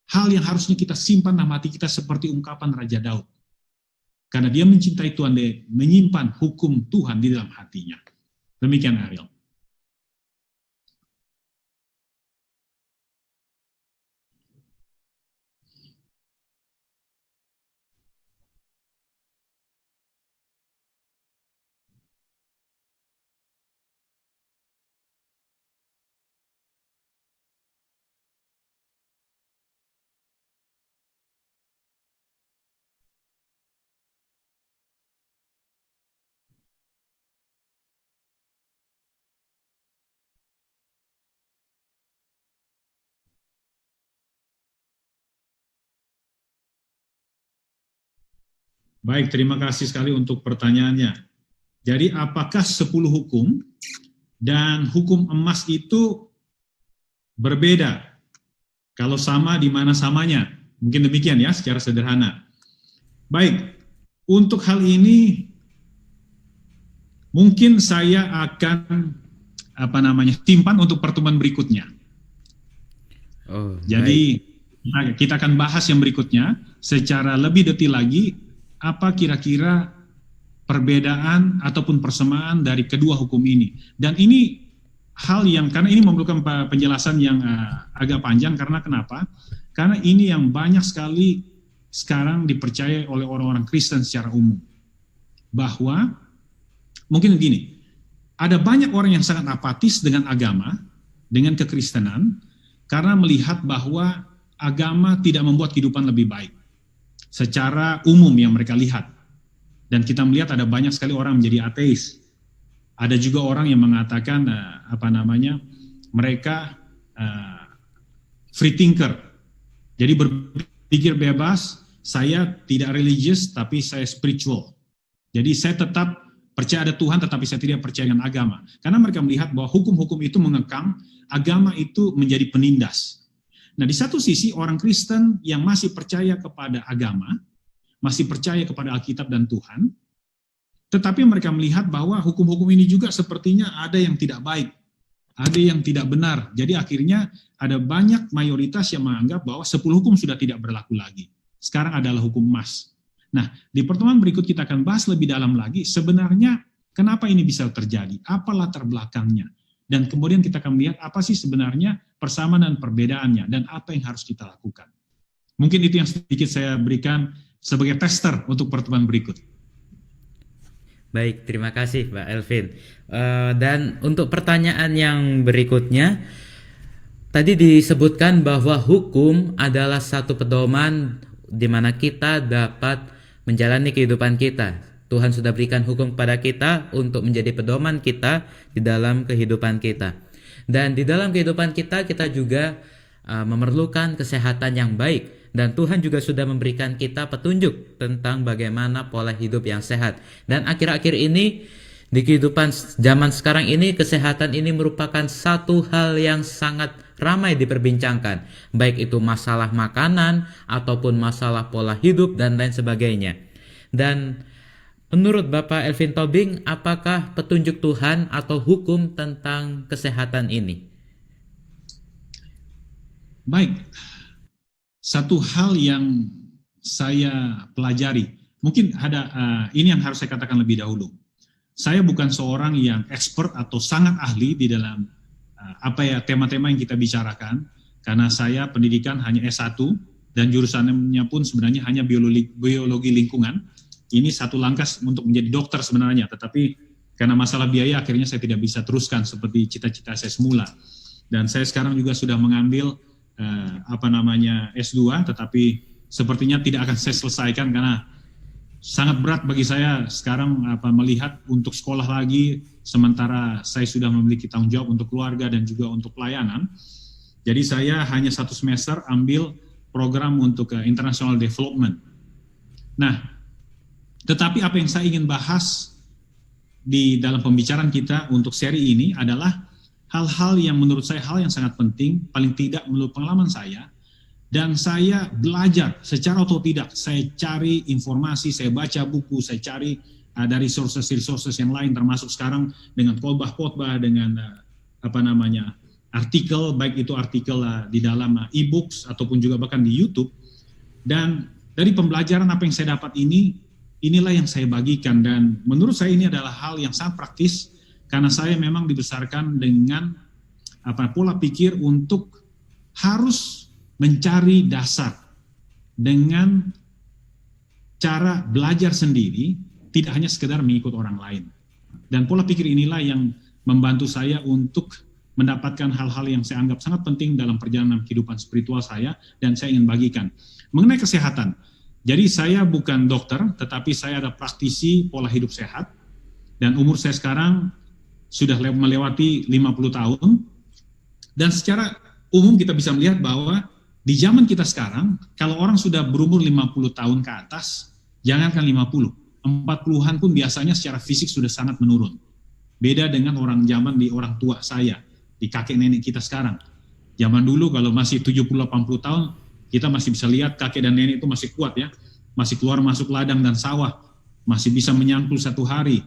Hal yang harusnya kita simpan dalam hati kita seperti ungkapan Raja Daud. Karena dia mencintai Tuhan, dia menyimpan hukum Tuhan di dalam hatinya. Demikian Ariel. Baik, terima kasih sekali untuk pertanyaannya. Jadi apakah 10 hukum dan hukum emas itu berbeda? Kalau sama, di mana samanya? Mungkin demikian ya, secara sederhana. Baik, untuk hal ini mungkin saya akan simpan untuk pertemuan berikutnya. Oh, baik. Jadi kita akan bahas yang berikutnya secara lebih detail lagi apa kira-kira perbedaan ataupun persamaan dari kedua hukum ini. Dan ini hal yang, karena ini memerlukan penjelasan yang agak panjang, karena kenapa? Karena ini yang banyak sekali sekarang dipercaya oleh orang-orang Kristen secara umum. Bahwa, mungkin begini, ada banyak orang yang sangat apatis dengan agama, dengan kekristenan, karena melihat bahwa agama tidak membuat kehidupan lebih baik. Secara umum yang mereka lihat. Dan kita melihat ada banyak sekali orang menjadi ateis. Ada juga orang yang mengatakan mereka free thinker. Jadi berpikir bebas, saya tidak religius tapi saya spiritual. Jadi saya tetap percaya ada Tuhan tetapi saya tidak percaya dengan agama. Karena mereka melihat bahwa hukum-hukum itu mengekang, agama itu menjadi penindas. Nah, di satu sisi orang Kristen yang masih percaya kepada agama, masih percaya kepada Alkitab dan Tuhan, tetapi mereka melihat bahwa hukum-hukum ini juga sepertinya ada yang tidak baik, ada yang tidak benar. Jadi akhirnya ada banyak mayoritas yang menganggap bahwa 10 hukum sudah tidak berlaku lagi. Sekarang adalah hukum emas. Nah, di pertemuan berikut kita akan bahas lebih dalam lagi sebenarnya kenapa ini bisa terjadi, apa latar belakangnya. Dan kemudian kita akan melihat apa sih sebenarnya persamaan dan perbedaannya dan apa yang harus kita lakukan. Mungkin itu yang sedikit saya berikan sebagai tester untuk pertemuan berikut. Baik, terima kasih Pak Elvin. Dan untuk pertanyaan yang berikutnya, tadi disebutkan bahwa hukum adalah satu pedoman di mana kita dapat menjalani kehidupan kita. Tuhan sudah berikan hukum kepada kita untuk menjadi pedoman kita di dalam kehidupan kita. Dan di dalam kehidupan kita, kita juga memerlukan kesehatan yang baik. Dan Tuhan juga sudah memberikan kita petunjuk tentang bagaimana pola hidup yang sehat. Dan akhir-akhir ini, di kehidupan zaman sekarang ini, kesehatan ini merupakan satu hal yang sangat ramai diperbincangkan. Baik itu masalah makanan, ataupun masalah pola hidup, dan lain sebagainya. Dan menurut Bapak Elvin Tobing, apakah petunjuk Tuhan atau hukum tentang kesehatan ini? Baik, satu hal yang saya pelajari, mungkin ada ini yang harus saya katakan lebih dahulu. Saya bukan seorang yang expert atau sangat ahli di dalam tema-tema yang kita bicarakan, karena saya pendidikan hanya S1 dan jurusannya pun sebenarnya hanya biologi lingkungan. Ini satu langkah untuk menjadi dokter sebenarnya, tetapi karena masalah biaya akhirnya saya tidak bisa teruskan seperti cita-cita saya semula. Dan saya sekarang juga sudah mengambil S2, tetapi sepertinya tidak akan saya selesaikan karena sangat berat bagi saya sekarang melihat untuk sekolah lagi, sementara saya sudah memiliki tanggung jawab untuk keluarga dan juga untuk pelayanan. Jadi saya hanya 1 semester ambil program untuk international development. Nah, tetapi apa yang saya ingin bahas di dalam pembicaraan kita untuk seri ini adalah hal-hal yang menurut saya hal yang sangat penting, paling tidak menurut pengalaman saya, dan saya belajar secara otodidak, saya cari informasi, saya baca buku, saya cari dari resources yang lain, termasuk sekarang dengan khotbah-khotbah, dengan artikel, baik itu artikel di dalam e-books ataupun juga bahkan di YouTube. Dan dari pembelajaran apa yang saya dapat inilah yang saya bagikan, dan menurut saya ini adalah hal yang sangat praktis karena saya memang dibesarkan dengan pola pikir untuk harus mencari dasar dengan cara belajar sendiri, tidak hanya sekedar mengikut orang lain. Dan pola pikir inilah yang membantu saya untuk mendapatkan hal-hal yang saya anggap sangat penting dalam perjalanan kehidupan spiritual saya, dan saya ingin bagikan. Mengenai kesehatan, jadi saya bukan dokter, tetapi saya ada praktisi pola hidup sehat, dan umur saya sekarang sudah melewati 50 tahun, dan secara umum kita bisa melihat bahwa di zaman kita sekarang, kalau orang sudah berumur 50 tahun ke atas, jangankan 50, 40-an pun biasanya secara fisik sudah sangat menurun. Beda dengan orang zaman di orang tua saya, di kakek nenek kita sekarang. Zaman dulu kalau masih 70-80 tahun, kita masih bisa lihat kakek dan nenek itu masih kuat ya, masih keluar masuk ladang dan sawah, masih bisa menyangkul 1 hari.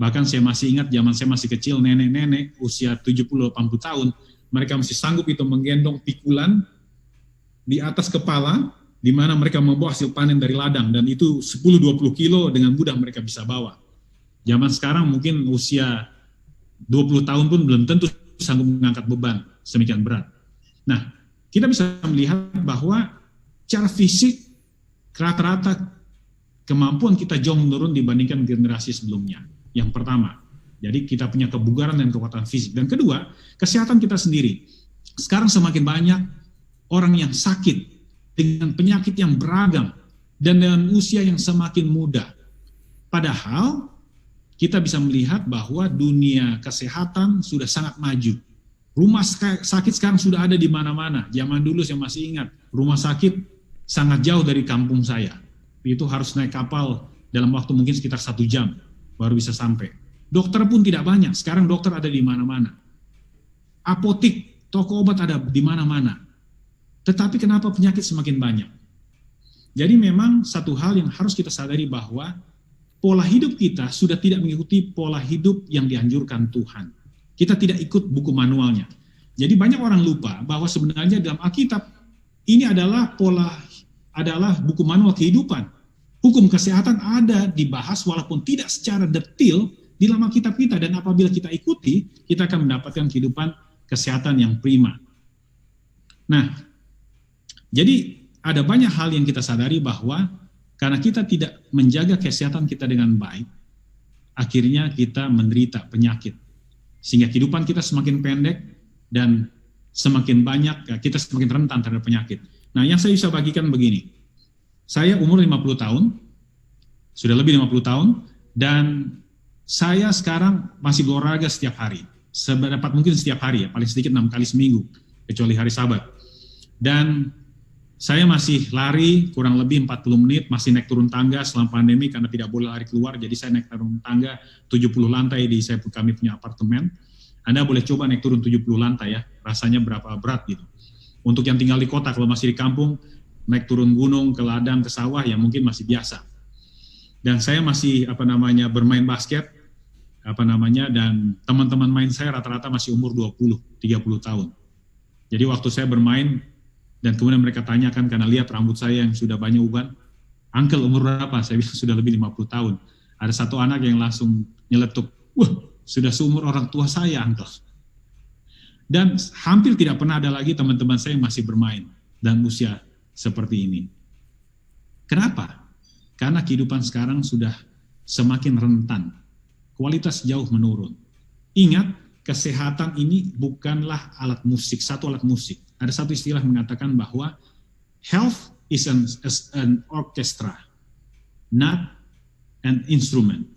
Bahkan saya masih ingat zaman saya masih kecil, nenek-nenek usia 70-80 tahun, mereka masih sanggup itu menggendong pikulan di atas kepala, di mana mereka membawa hasil panen dari ladang, dan itu 10-20 kilo dengan mudah mereka bisa bawa. Zaman sekarang mungkin usia 20 tahun pun belum tentu sanggup mengangkat beban semikian berat. Nah, kita bisa melihat bahwa secara fisik rata-rata kemampuan kita jauh menurun dibandingkan generasi sebelumnya. Yang pertama, jadi kita punya kebugaran dan kekuatan fisik. Dan kedua, kesehatan kita sendiri. Sekarang semakin banyak orang yang sakit dengan penyakit yang beragam dan dengan usia yang semakin muda. Padahal kita bisa melihat bahwa dunia kesehatan sudah sangat maju. Rumah sakit sekarang sudah ada di mana-mana. Zaman dulu saya masih ingat, rumah sakit sangat jauh dari kampung saya. Itu harus naik kapal dalam waktu mungkin sekitar 1 jam baru bisa sampai. Dokter pun tidak banyak, sekarang dokter ada di mana-mana. Apotik, toko obat ada di mana-mana. Tetapi kenapa penyakit semakin banyak? Jadi memang satu hal yang harus kita sadari bahwa pola hidup kita sudah tidak mengikuti pola hidup yang dianjurkan Tuhan. Kita tidak ikut buku manualnya. Jadi banyak orang lupa bahwa sebenarnya dalam Alkitab ini adalah buku manual kehidupan. Hukum kesehatan ada dibahas walaupun tidak secara detail di dalam Alkitab kita, dan apabila kita ikuti, kita akan mendapatkan kehidupan kesehatan yang prima. Nah, jadi ada banyak hal yang kita sadari bahwa karena kita tidak menjaga kesehatan kita dengan baik, akhirnya kita menderita penyakit. Sehingga kehidupan kita semakin pendek dan semakin banyak, kita semakin rentan terhadap penyakit. Nah, yang saya bisa bagikan begini. Saya umur 50 tahun, sudah lebih 50 tahun, dan saya sekarang masih berolahraga setiap hari. Sedapat mungkin setiap hari, ya, paling sedikit 6 kali seminggu, kecuali hari Sabat. Dan saya masih lari kurang lebih 40 menit, masih naik turun tangga selama pandemi karena tidak boleh lari keluar, jadi saya naik turun tangga 70 lantai kami punya apartemen. Anda boleh coba naik turun 70 lantai ya, rasanya berapa berat gitu. Untuk yang tinggal di kota, kalau masih di kampung, naik turun gunung, ke ladang, ke sawah, ya mungkin masih biasa. Dan saya masih bermain basket, dan teman-teman main saya rata-rata masih umur 20-30 tahun. Jadi waktu saya bermain, dan kemudian mereka tanyakan karena lihat rambut saya yang sudah banyak uban, "Uncle, umur berapa?" Saya bilang sudah lebih 50 tahun. Ada satu anak yang langsung nyeletuk, "Wah, sudah seumur orang tua saya, Uncle." Dan hampir tidak pernah ada lagi teman-teman saya yang masih bermain dan usia seperti ini. Kenapa? Karena kehidupan sekarang sudah semakin rentan. Kualitas jauh menurun. Ingat, kesehatan ini bukanlah alat musik, satu alat musik. Ada satu istilah mengatakan bahwa health is an orchestra, not an instrument.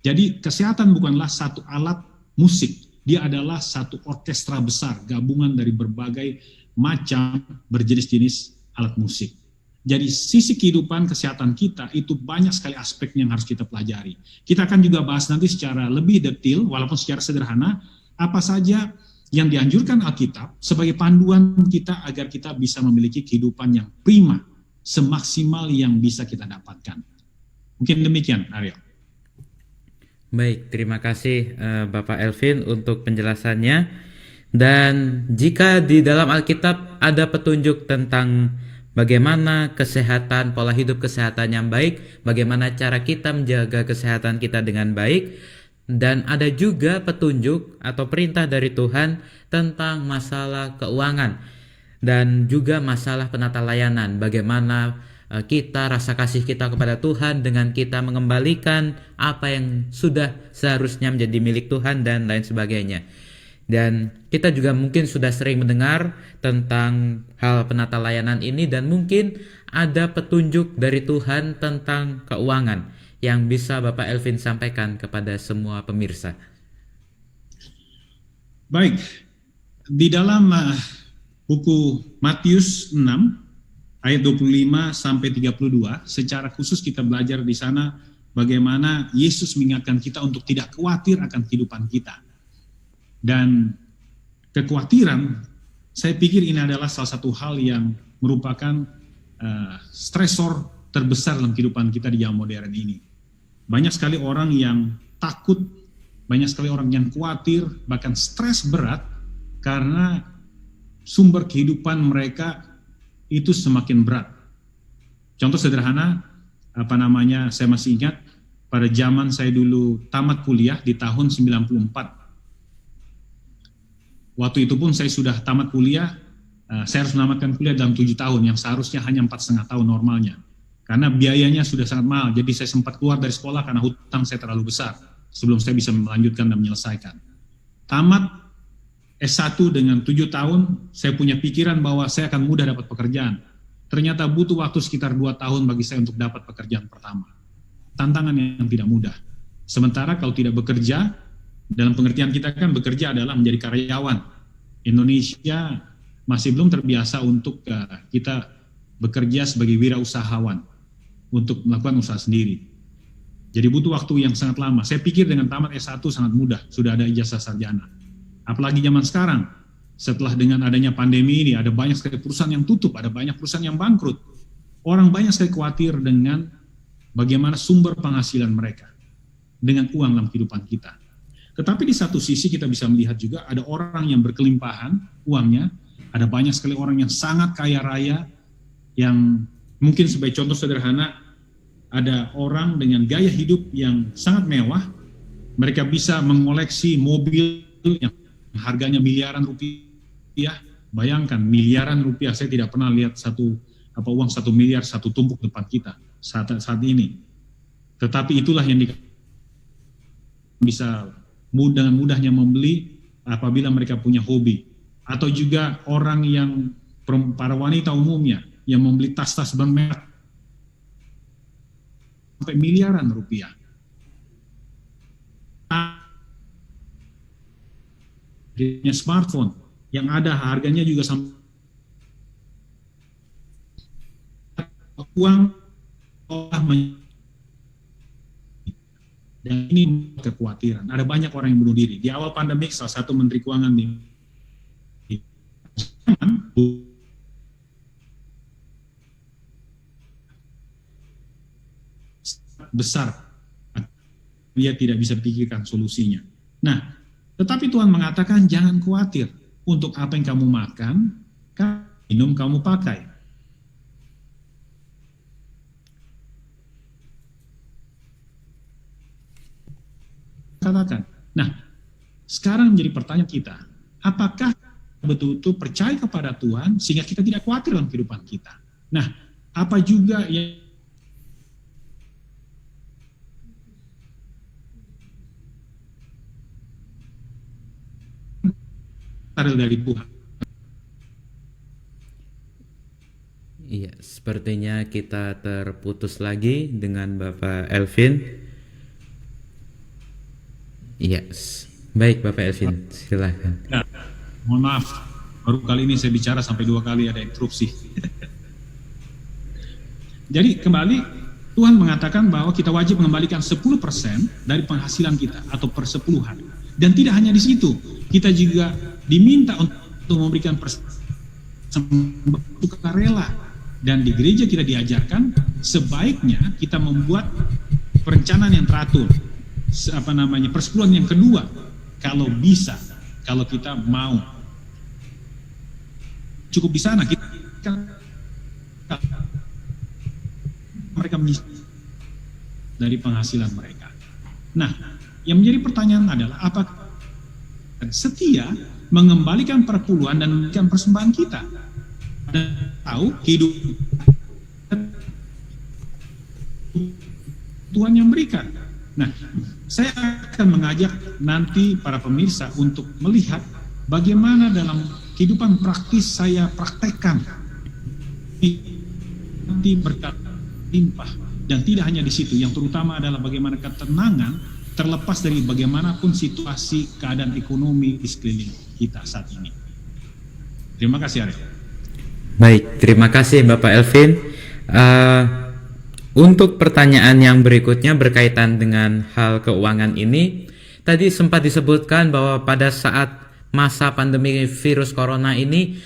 Jadi kesehatan bukanlah satu alat musik, dia adalah satu orkestra besar, gabungan dari berbagai macam berjenis-jenis alat musik. Jadi sisi kehidupan kesehatan kita itu banyak sekali aspek yang harus kita pelajari. Kita akan juga bahas nanti secara lebih detail, walaupun secara sederhana, apa saja yang dianjurkan Alkitab sebagai panduan kita agar kita bisa memiliki kehidupan yang prima, semaksimal yang bisa kita dapatkan. Mungkin demikian, Ariel. Baik, terima kasih Bapak Elvin untuk penjelasannya. Dan jika di dalam Alkitab ada petunjuk tentang bagaimana kesehatan, pola hidup kesehatan yang baik, bagaimana cara kita menjaga kesehatan kita dengan baik, dan ada juga petunjuk atau perintah dari Tuhan tentang masalah keuangan dan juga masalah penata layanan, bagaimana kita, rasa kasih kita kepada Tuhan dengan kita mengembalikan apa yang sudah seharusnya menjadi milik Tuhan dan lain sebagainya. Dan kita juga mungkin sudah sering mendengar tentang hal penata layanan ini, dan mungkin ada petunjuk dari Tuhan tentang keuangan yang bisa Bapak Elvin sampaikan kepada semua pemirsa. Baik, di dalam buku Matius 6 ayat 25 sampai 32, secara khusus kita belajar di sana bagaimana Yesus mengingatkan kita untuk tidak khawatir akan kehidupan kita. Dan kekhawatiran, saya pikir ini adalah salah satu hal yang merupakan stresor terbesar dalam kehidupan kita di zaman modern ini. Banyak sekali orang yang takut, banyak sekali orang yang khawatir, bahkan stres berat karena sumber kehidupan mereka itu semakin berat. Contoh sederhana, saya masih ingat pada zaman saya dulu tamat kuliah di tahun 94. Waktu itu pun saya sudah tamat kuliah, saya harus menamatkan kuliah dalam 7 tahun, yang seharusnya hanya 4,5 tahun normalnya. Karena biayanya sudah sangat mahal, jadi saya sempat keluar dari sekolah karena hutang saya terlalu besar, sebelum saya bisa melanjutkan dan menyelesaikan. Tamat S1 dengan 7 tahun, saya punya pikiran bahwa saya akan mudah dapat pekerjaan. Ternyata butuh waktu sekitar 2 tahun bagi saya untuk dapat pekerjaan pertama. Tantangan yang tidak mudah. Sementara kalau tidak bekerja, dalam pengertian kita kan bekerja adalah menjadi karyawan. Indonesia masih belum terbiasa untuk kita bekerja sebagai wirausahawan, untuk melakukan usaha sendiri. Jadi butuh waktu yang sangat lama. Saya pikir dengan tamat S1 sangat mudah, sudah ada ijazah sarjana. Apalagi zaman sekarang, setelah dengan adanya pandemi ini, ada banyak sekali perusahaan yang tutup, ada banyak perusahaan yang bangkrut. Orang banyak sekali khawatir dengan bagaimana sumber penghasilan mereka dengan uang dalam kehidupan kita. Tetapi di satu sisi kita bisa melihat juga ada orang yang berkelimpahan uangnya, ada banyak sekali orang yang sangat kaya raya, yang mungkin sebagai contoh sederhana, ada orang dengan gaya hidup yang sangat mewah, mereka bisa mengoleksi mobil yang harganya miliaran rupiah. Bayangkan miliaran rupiah, saya tidak pernah lihat uang 1 miliar satu tumpuk depan kita saat ini. Tetapi itulah yang bisa dengan mudahnya membeli apabila mereka punya hobi. Atau juga orang yang para wanita umumnya yang membeli tas-tas bermerek sampai miliaran rupiah. Smartphone yang ada harganya juga sampai uang dan ini kekhawatiran. Ada banyak orang yang bunuh diri. Di awal pandemik, salah satu Menteri Keuangan besar, dia tidak bisa pikirkan solusinya. Nah, tetapi Tuhan mengatakan jangan khawatir. Untuk apa yang kamu makan, minum kamu pakai. Katakan. Nah, sekarang menjadi pertanyaan kita, apakah betul-betul percaya kepada Tuhan sehingga kita tidak khawatir dalam kehidupan kita? Nah, apa juga yang dari Tuhan? Iya, sepertinya kita terputus lagi dengan Bapak Elvin. Iya, baik Bapak Elvin, silakan. Ya, mohon maaf, baru kali ini saya bicara sampai 2 kali ada interupsi. Jadi kembali, Tuhan mengatakan bahwa kita wajib mengembalikan 10% dari penghasilan kita atau persepuluhan. Dan tidak hanya di situ, kita juga diminta untuk memberikan sukarela. Dan di gereja kita diajarkan sebaiknya kita membuat perencanaan yang teratur. Persepuluhan yang kedua, kalau bisa, kalau kita mau. Cukup di sana kita mereka dari penghasilan mereka. Nah, yang menjadi pertanyaan adalah apakah setia mengembalikan perpuluhan dan memberikan persembahan kita? Dan tahu hidup Tuhan yang berikan. Nah, saya akan mengajak nanti para pemirsa untuk melihat bagaimana dalam kehidupan praktis saya praktekkan nanti berkat limpah. Dan tidak hanya di situ, yang terutama adalah bagaimana ketenangan terlepas dari bagaimanapun situasi keadaan ekonomi di sekeliling kita saat ini. Terima kasih, Arief. Baik, terima kasih Bapak Elvin. Untuk pertanyaan yang berikutnya berkaitan dengan hal keuangan ini, tadi sempat disebutkan bahwa pada saat masa pandemi virus corona ini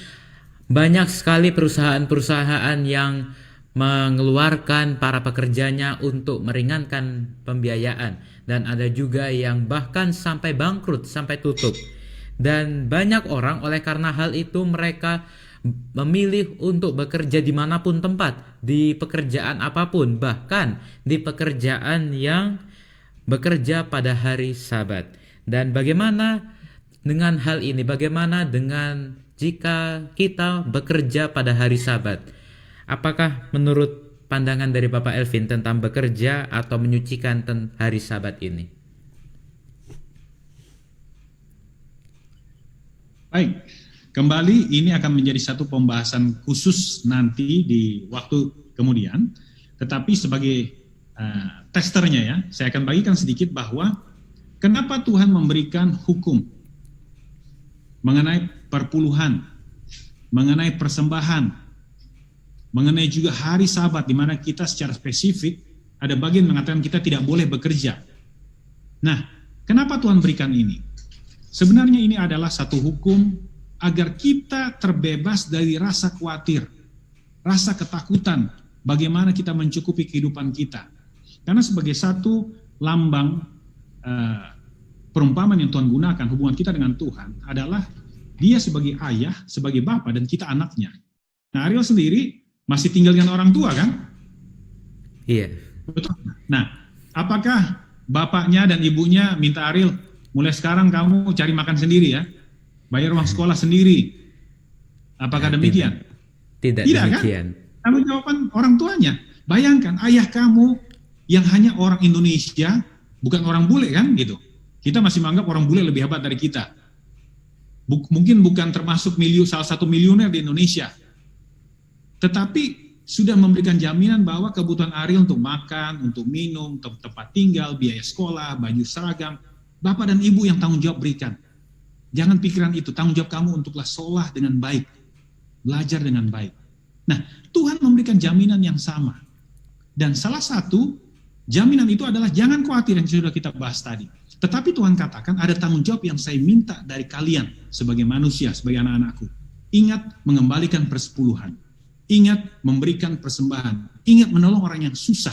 banyak sekali perusahaan-perusahaan yang mengeluarkan para pekerjanya untuk meringankan pembiayaan, dan ada juga yang bahkan sampai bangkrut, sampai tutup. Dan banyak orang oleh karena hal itu mereka memilih untuk bekerja dimanapun tempat, di pekerjaan apapun, bahkan di pekerjaan yang bekerja pada hari Sabat. Dan bagaimana dengan hal ini? Bagaimana dengan jika kita bekerja pada hari Sabat? Apakah menurut pandangan dari Bapak Elvin tentang bekerja atau menyucikan hari Sabat ini? Baik, kembali ini akan menjadi satu pembahasan khusus nanti di waktu kemudian. Tetapi sebagai testernya ya, saya akan bagikan sedikit bahwa kenapa Tuhan memberikan hukum mengenai perpuluhan, mengenai persembahan, mengenai juga hari Sabat di mana kita secara spesifik ada bagian mengatakan kita tidak boleh bekerja. Nah, kenapa Tuhan berikan ini? Sebenarnya ini adalah satu hukum agar kita terbebas dari rasa khawatir, rasa ketakutan, bagaimana kita mencukupi kehidupan kita. Karena sebagai satu lambang perumpamaan yang Tuhan gunakan, hubungan kita dengan Tuhan adalah Dia sebagai ayah, sebagai bapa, dan kita anaknya. Nah, Ariel sendiri masih tinggal dengan orang tua kan? Iya. Betul. Nah, apakah bapaknya dan ibunya minta Ariel, mulai sekarang kamu cari makan sendiri ya, bayar uang sekolah sendiri? Apakah demikian? Tidak demikian. Kan? Tanggung jawaban orang tuanya. Bayangkan ayah kamu yang hanya orang Indonesia, bukan orang bule kan gitu. Kita masih menganggap orang bule lebih hebat dari kita. Mungkin bukan termasuk salah satu miliuner di Indonesia. Tetapi sudah memberikan jaminan bahwa kebutuhan Ariel untuk makan, untuk minum, tempat tinggal, biaya sekolah, baju seragam, Bapak dan Ibu yang tanggung jawab berikan. Jangan pikiran itu, tanggung jawab kamu untuklah sekolah dengan baik, belajar dengan baik. Nah, Tuhan memberikan jaminan yang sama. Dan salah satu jaminan itu adalah jangan khawatir yang sudah kita bahas tadi. Tetapi Tuhan katakan ada tanggung jawab yang saya minta dari kalian sebagai manusia, sebagai anak-anakku. Ingat mengembalikan persepuluhan. Ingat memberikan persembahan. Ingat menolong orang yang susah.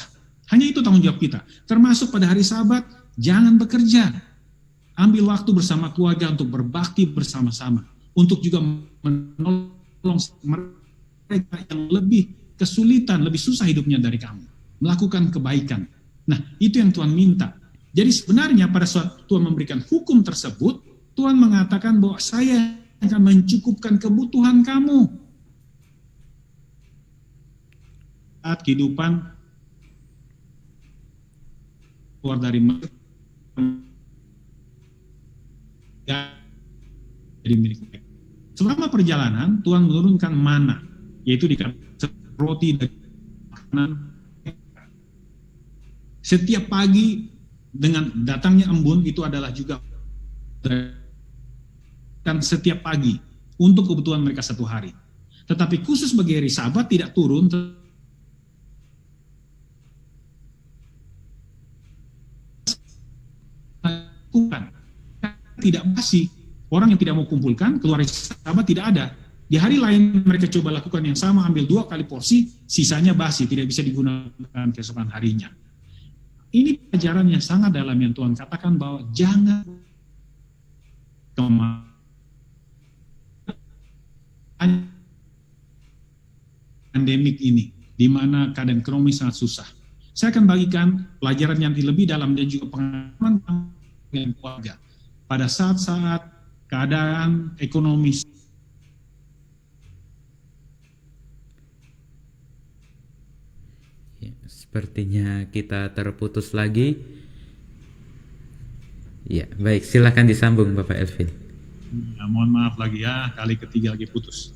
Hanya itu tanggung jawab kita. Termasuk pada hari Sabat, jangan bekerja. Ambil waktu bersama keluarga untuk berbakti bersama-sama. Untuk juga menolong mereka yang lebih kesulitan, lebih susah hidupnya dari kamu. Melakukan kebaikan. Nah, itu yang Tuhan minta. Jadi sebenarnya pada saat Tuhan memberikan hukum tersebut, Tuhan mengatakan bahwa saya akan mencukupkan kebutuhan kamu. Saat kehidupan keluar dari jadi milik mereka. Selama perjalanan, Tuhan menurunkan mana, yaitu dikatakan roti dan makanan. Setiap pagi dengan datangnya embun itu adalah juga kan setiap pagi untuk kebutuhan mereka satu hari. Tetapi khusus bagi hari Sabat tidak turun, tidak basi. Orang yang tidak mau kumpulkan keluar hari Sabat tidak ada. Di hari lain mereka coba lakukan yang sama, ambil 2 kali porsi, sisanya basi, tidak bisa digunakan keesokan harinya. Ini pelajaran yang sangat dalam yang Tuhan katakan bahwa jangan pandemik ini, di mana keadaan ekonomi sangat susah. Saya akan bagikan pelajaran yang lebih dalam dan juga pengalaman dengan keluarga. Pada saat-saat keadaan ekonomi sepertinya kita terputus lagi. Ya, baik, silakan disambung Bapak Elvin. Ya, mohon maaf lagi ya, kali ketiga lagi putus.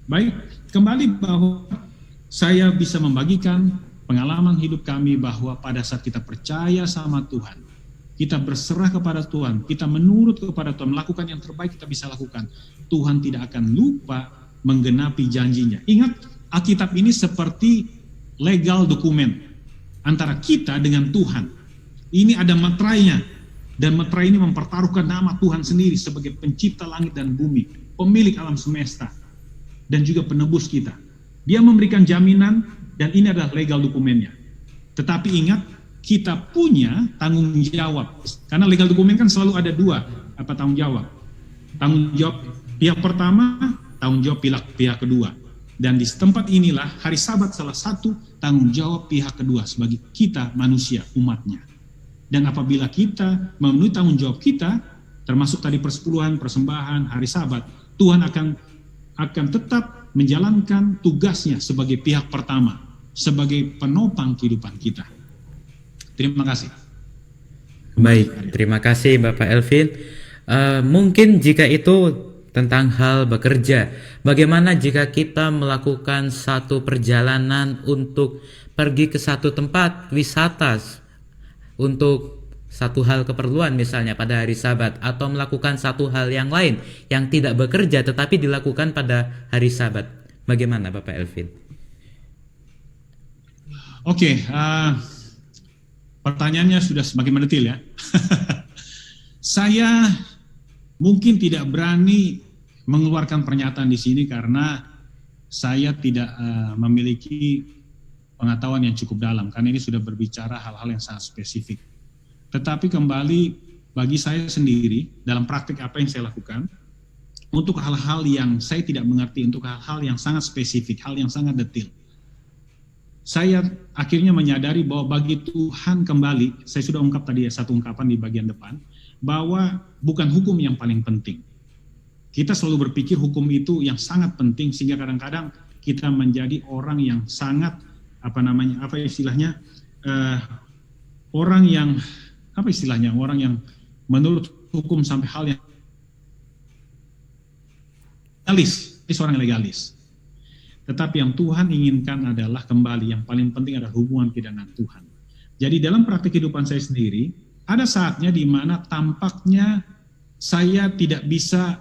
Baik, kembali bahwa saya bisa membagikan pengalaman hidup kami bahwa pada saat kita percaya sama Tuhan, kita berserah kepada Tuhan, kita menurut kepada Tuhan, melakukan yang terbaik kita bisa lakukan, Tuhan tidak akan lupa menggenapi janjinya. Ingat, Alkitab ini seperti legal dokumen antara kita dengan Tuhan. Ini ada materainya, dan materai ini mempertaruhkan nama Tuhan sendiri sebagai pencipta langit dan bumi, pemilik alam semesta, dan juga penebus kita. Dia memberikan jaminan, dan ini adalah legal dokumennya. Tetapi ingat, kita punya tanggung jawab. Karena legal dokumen kan selalu ada 2 tanggung jawab. Tanggung jawab pihak pertama tanggung jawab pihak kedua. Dan di tempat inilah hari Sabat salah satu tanggung jawab pihak kedua sebagai kita manusia, umatnya. Dan apabila kita memenuhi tanggung jawab kita, termasuk tadi persepuluhan, persembahan, hari Sabat, Tuhan akan tetap menjalankan tugasnya sebagai pihak pertama, sebagai penopang kehidupan kita. Terima kasih. Baik, terima kasih Bapak Elvin. Mungkin jika itu tentang hal bekerja, bagaimana jika kita melakukan satu perjalanan untuk pergi ke satu tempat wisata untuk satu hal keperluan misalnya pada hari Sabat, atau melakukan satu hal yang lain yang tidak bekerja tetapi dilakukan pada hari Sabat. Bagaimana Bapak Elvin? Oke, pertanyaannya sudah semakin mendetil ya. Saya mungkin tidak berani mengeluarkan pernyataan di sini karena saya tidak memiliki pengetahuan yang cukup dalam, karena ini sudah berbicara hal-hal yang sangat spesifik. Tetapi kembali bagi saya sendiri dalam praktik apa yang saya lakukan, untuk hal-hal yang saya tidak mengerti, untuk hal-hal yang sangat spesifik, hal yang sangat detail, saya akhirnya menyadari bahwa bagi Tuhan kembali, saya sudah ungkap tadi ya satu ungkapan di bagian depan, bahwa bukan hukum yang paling penting. Kita selalu berpikir hukum itu yang sangat penting, sehingga kadang-kadang kita menjadi orang yang sangat orang yang menurut hukum sampai hal yang legalis, seorang yang legalis. Tetapi yang Tuhan inginkan adalah kembali, yang paling penting adalah hubungan kita dengan Tuhan. Jadi dalam praktik kehidupan saya sendiri, ada saatnya di mana tampaknya saya tidak bisa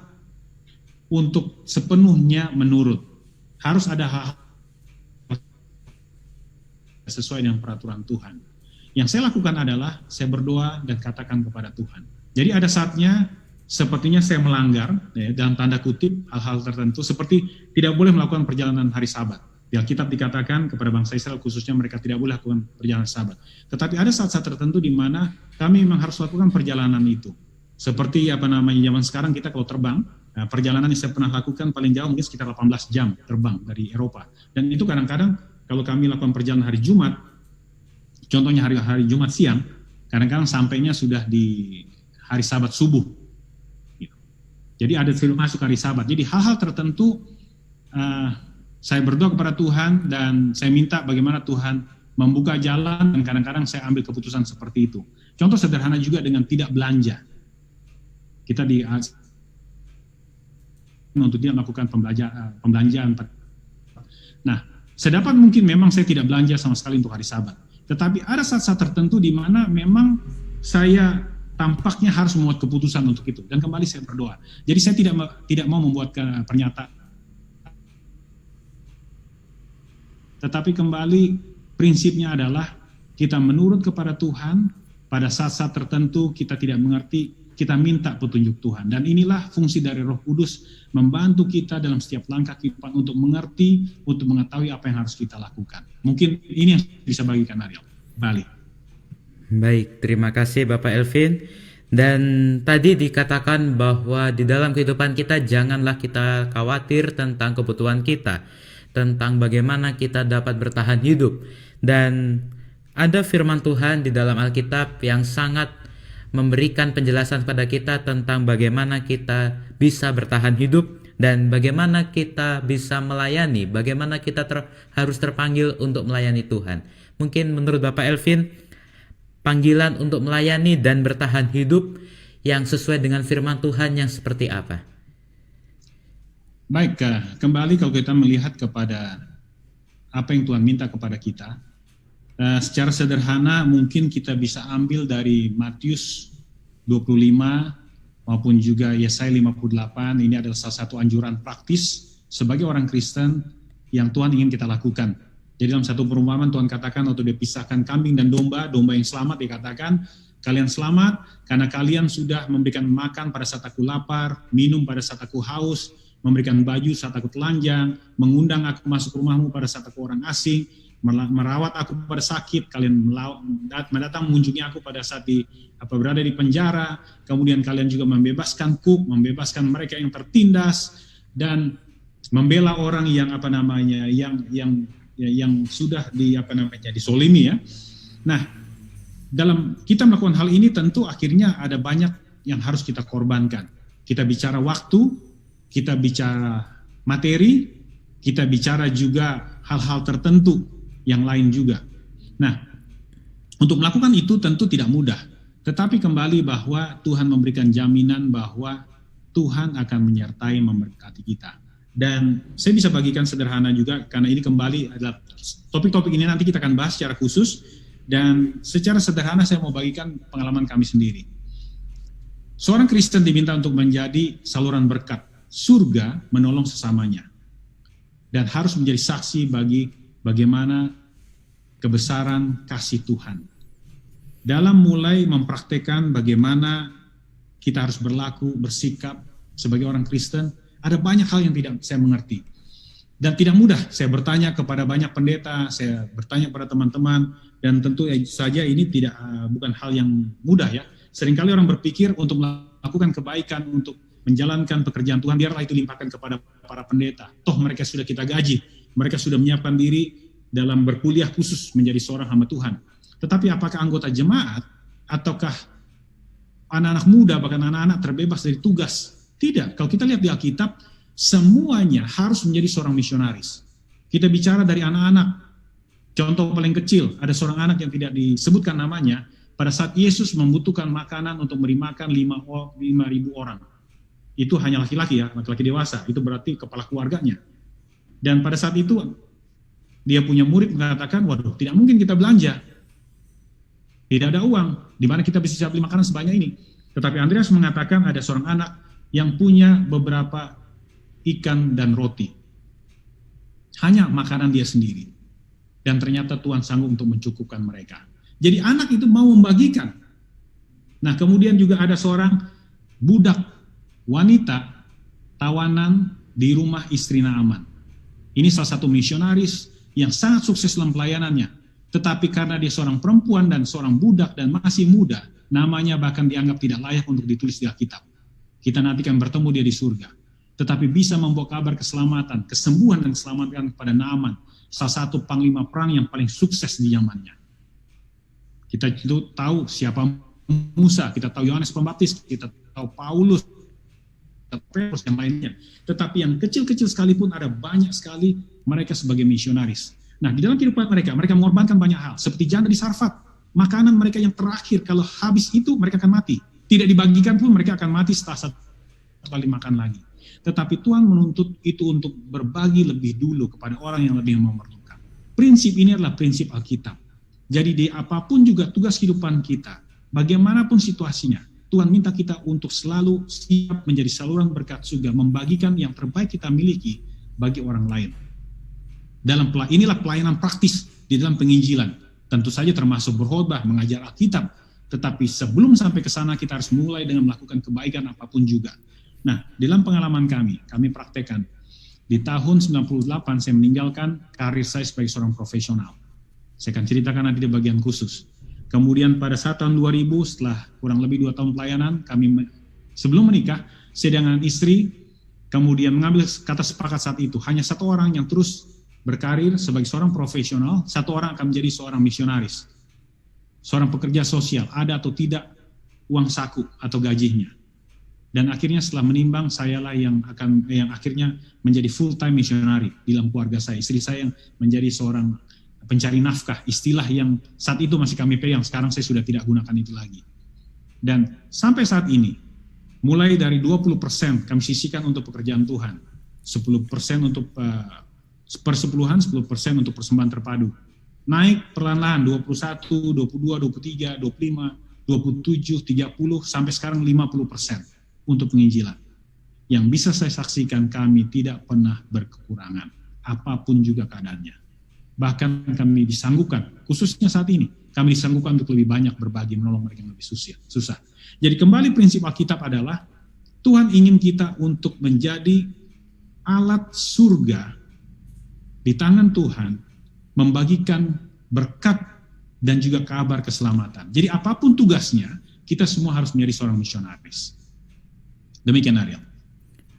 untuk sepenuhnya menurut. Harus ada hal sesuai dengan peraturan Tuhan. Yang saya lakukan adalah saya berdoa dan katakan kepada Tuhan. Jadi ada saatnya sepertinya saya melanggar, ya, dalam tanda kutip, hal-hal tertentu, seperti tidak boleh melakukan perjalanan hari Sabat. Di Alkitab dikatakan kepada bangsa Israel khususnya mereka tidak boleh lakukan perjalanan Sabat. Tetapi ada saat-saat tertentu di mana kami memang harus lakukan perjalanan itu. Seperti zaman sekarang kita kalau terbang, perjalanan yang saya pernah lakukan paling jauh mungkin sekitar 18 jam terbang dari Eropa. Dan itu kadang-kadang kalau kami lakukan perjalanan hari Jumat, contohnya hari Jumat siang, kadang-kadang sampainya sudah di hari Sabat subuh. Gitu. Jadi ada film masuk hari Sabat. Jadi hal-hal tertentu saya berdoa kepada Tuhan dan saya minta bagaimana Tuhan membuka jalan, dan kadang-kadang saya ambil keputusan seperti itu. Contoh sederhana juga dengan tidak belanja. Kita untuk tidak melakukan pembelanjaan. Nah, sedapat mungkin memang saya tidak belanja sama sekali untuk hari Sabat. Tetapi ada saat-saat tertentu di mana memang saya tampaknya harus membuat keputusan untuk itu. Dan kembali saya berdoa. Jadi saya tidak mau membuat pernyataan. Tetapi kembali prinsipnya adalah kita menurut kepada Tuhan. Pada saat-saat tertentu kita tidak mengerti, kita minta petunjuk Tuhan. Dan inilah fungsi dari Roh Kudus, membantu kita dalam setiap langkah kehidupan untuk mengerti, untuk mengetahui apa yang harus kita lakukan. Mungkin ini yang bisa bagikan Ariel. Balik. Baik, terima kasih Bapak Elvin. Dan tadi dikatakan bahwa di dalam kehidupan kita janganlah kita khawatir tentang kebutuhan kita, tentang bagaimana kita dapat bertahan hidup. Dan ada firman Tuhan di dalam Alkitab yang sangat memberikan penjelasan pada kita tentang bagaimana kita bisa bertahan hidup dan bagaimana kita bisa melayani, bagaimana kita harus terpanggil untuk melayani Tuhan. Mungkin menurut Bapak Elvin, panggilan untuk melayani dan bertahan hidup yang sesuai dengan firman Tuhan yang seperti apa? Baik, kembali kalau kita melihat kepada apa yang Tuhan minta kepada kita, secara sederhana mungkin kita bisa ambil dari Matius 25 maupun juga Yesaya 58. Ini adalah salah satu anjuran praktis sebagai orang Kristen yang Tuhan ingin kita lakukan. Jadi dalam satu perumpamaan Tuhan katakan waktu dia pisahkan kambing dan domba yang selamat, dikatakan kalian selamat karena kalian sudah memberikan makan pada saat aku lapar, minum pada saat aku haus, memberikan baju saat aku telanjang, mengundang aku masuk rumahmu pada saat aku orang asing, merawat aku pada sakit, kalian mendatang mengunjungi aku pada saat berada di penjara, kemudian kalian juga membebaskan membebaskan mereka yang tertindas, dan membela orang yang yang sudah disolimi ya. Nah, dalam kita melakukan hal ini tentu akhirnya ada banyak yang harus kita korbankan. Kita bicara waktu, kita bicara materi, kita bicara juga hal-hal tertentu yang lain juga. Nah, untuk melakukan itu tentu tidak mudah. Tetapi kembali bahwa Tuhan memberikan jaminan bahwa Tuhan akan menyertai memberkati kita. Dan saya bisa bagikan sederhana juga, karena ini kembali adalah topik-topik ini nanti kita akan bahas secara khusus. Dan secara sederhana saya mau bagikan pengalaman kami sendiri. Seorang Kristen diminta untuk menjadi saluran berkat. Surga menolong sesamanya. Dan harus menjadi saksi bagi bagaimana kebesaran kasih Tuhan. Dalam mulai mempraktekkan bagaimana kita harus berlaku, bersikap sebagai orang Kristen, ada banyak hal yang tidak saya mengerti. Dan tidak mudah, saya bertanya kepada banyak pendeta, saya bertanya kepada teman-teman, dan tentu saja ini bukan hal yang mudah ya. Seringkali orang berpikir untuk melakukan kebaikan, untuk menjalankan pekerjaan Tuhan, biarlah itu limpahkan kepada para pendeta. Toh mereka sudah kita gaji, mereka sudah menyiapkan diri dalam berkuliah khusus menjadi seorang hamba Tuhan. Tetapi apakah anggota jemaat, ataukah anak-anak muda, bahkan anak-anak terbebas dari tugas? Tidak, kalau kita lihat di Alkitab, semuanya harus menjadi seorang misionaris. Kita bicara dari anak-anak. Contoh paling kecil, ada seorang anak yang tidak disebutkan namanya, pada saat Yesus membutuhkan makanan untuk memberi makan 5.000 orang. Itu hanya laki-laki ya, laki-laki dewasa, itu berarti kepala keluarganya. Dan pada saat itu, dia punya murid mengatakan, waduh, tidak mungkin kita belanja. Tidak ada uang, di mana kita bisa beli makanan sebanyak ini. Tetapi Andreas mengatakan ada seorang anak yang punya beberapa ikan dan roti. Hanya makanan dia sendiri. Dan ternyata Tuhan sanggup untuk mencukupkan mereka. Jadi anak itu mau membagikan. Nah, kemudian juga ada seorang budak wanita tawanan di rumah istri Naaman. Ini salah satu misionaris yang sangat sukses dalam pelayanannya. Tetapi karena dia seorang perempuan dan seorang budak dan masih muda, namanya bahkan dianggap tidak layak untuk ditulis di Alkitab. Kita nanti akan bertemu dia di surga. Tetapi bisa membawa kabar keselamatan, kesembuhan dan keselamatan kepada Naaman, salah satu panglima perang yang paling sukses di zamannya. Kita itu tahu siapa Musa, kita tahu Yohanes Pembaptis, kita tahu Paulus, Petrus yang lainnya. Tetapi yang kecil-kecil sekalipun ada banyak sekali mereka sebagai misionaris. Nah, di dalam kehidupan mereka mengorbankan banyak hal. Seperti janda di Sarfat, makanan mereka yang terakhir, kalau habis itu mereka akan mati. Tidak dibagikan pun mereka akan mati setelah satu kali makan lagi. Tetapi Tuhan menuntut itu untuk berbagi lebih dulu kepada orang yang lebih memerlukan. Prinsip ini adalah prinsip Alkitab. Jadi di apapun juga tugas kehidupan kita, bagaimanapun situasinya, Tuhan minta kita untuk selalu siap menjadi saluran berkat surga, membagikan yang terbaik kita miliki bagi orang lain. Inilah pelayanan praktis di dalam penginjilan. Tentu saja termasuk berkhotbah, mengajar Alkitab. Tetapi sebelum sampai ke sana kita harus mulai dengan melakukan kebaikan apapun juga. Nah, dalam pengalaman kami praktekkan. Di tahun 98 saya meninggalkan karir saya sebagai seorang profesional. Saya akan ceritakan nanti di bagian khusus. Kemudian pada saat tahun 2000, setelah kurang lebih 2 tahun pelayanan, sebelum menikah, saya dengan istri, kemudian mengambil kata sepakat saat itu, hanya satu orang yang terus berkarir sebagai seorang profesional, satu orang akan menjadi seorang misionaris. Seorang pekerja sosial, ada atau tidak uang saku atau gajinya. Dan akhirnya setelah menimbang, sayalah yang akhirnya menjadi full-time missionary di dalam keluarga saya. Istri saya yang menjadi seorang pencari nafkah, istilah yang saat itu masih kami pegang, sekarang saya sudah tidak gunakan itu lagi. Dan sampai saat ini, mulai dari 20% kami sisihkan untuk pekerjaan Tuhan, 10% untuk persepuluhan, 10% untuk persembahan terpadu. Naik perlahan-lahan 21, 22, 23, 25, 27, 30, sampai sekarang 50% untuk penginjilan. Yang bisa saya saksikan, kami tidak pernah berkekurangan, apapun juga keadaannya. Bahkan kami disanggupkan, khususnya saat ini, kami disanggupkan untuk lebih banyak berbagi, menolong mereka yang lebih susah. Jadi kembali prinsip Alkitab adalah, Tuhan ingin kita untuk menjadi alat surga di tangan Tuhan, membagikan berkat dan juga kabar keselamatan. Jadi apapun tugasnya, kita semua harus menjadi seorang misionaris. Demikian Ariel.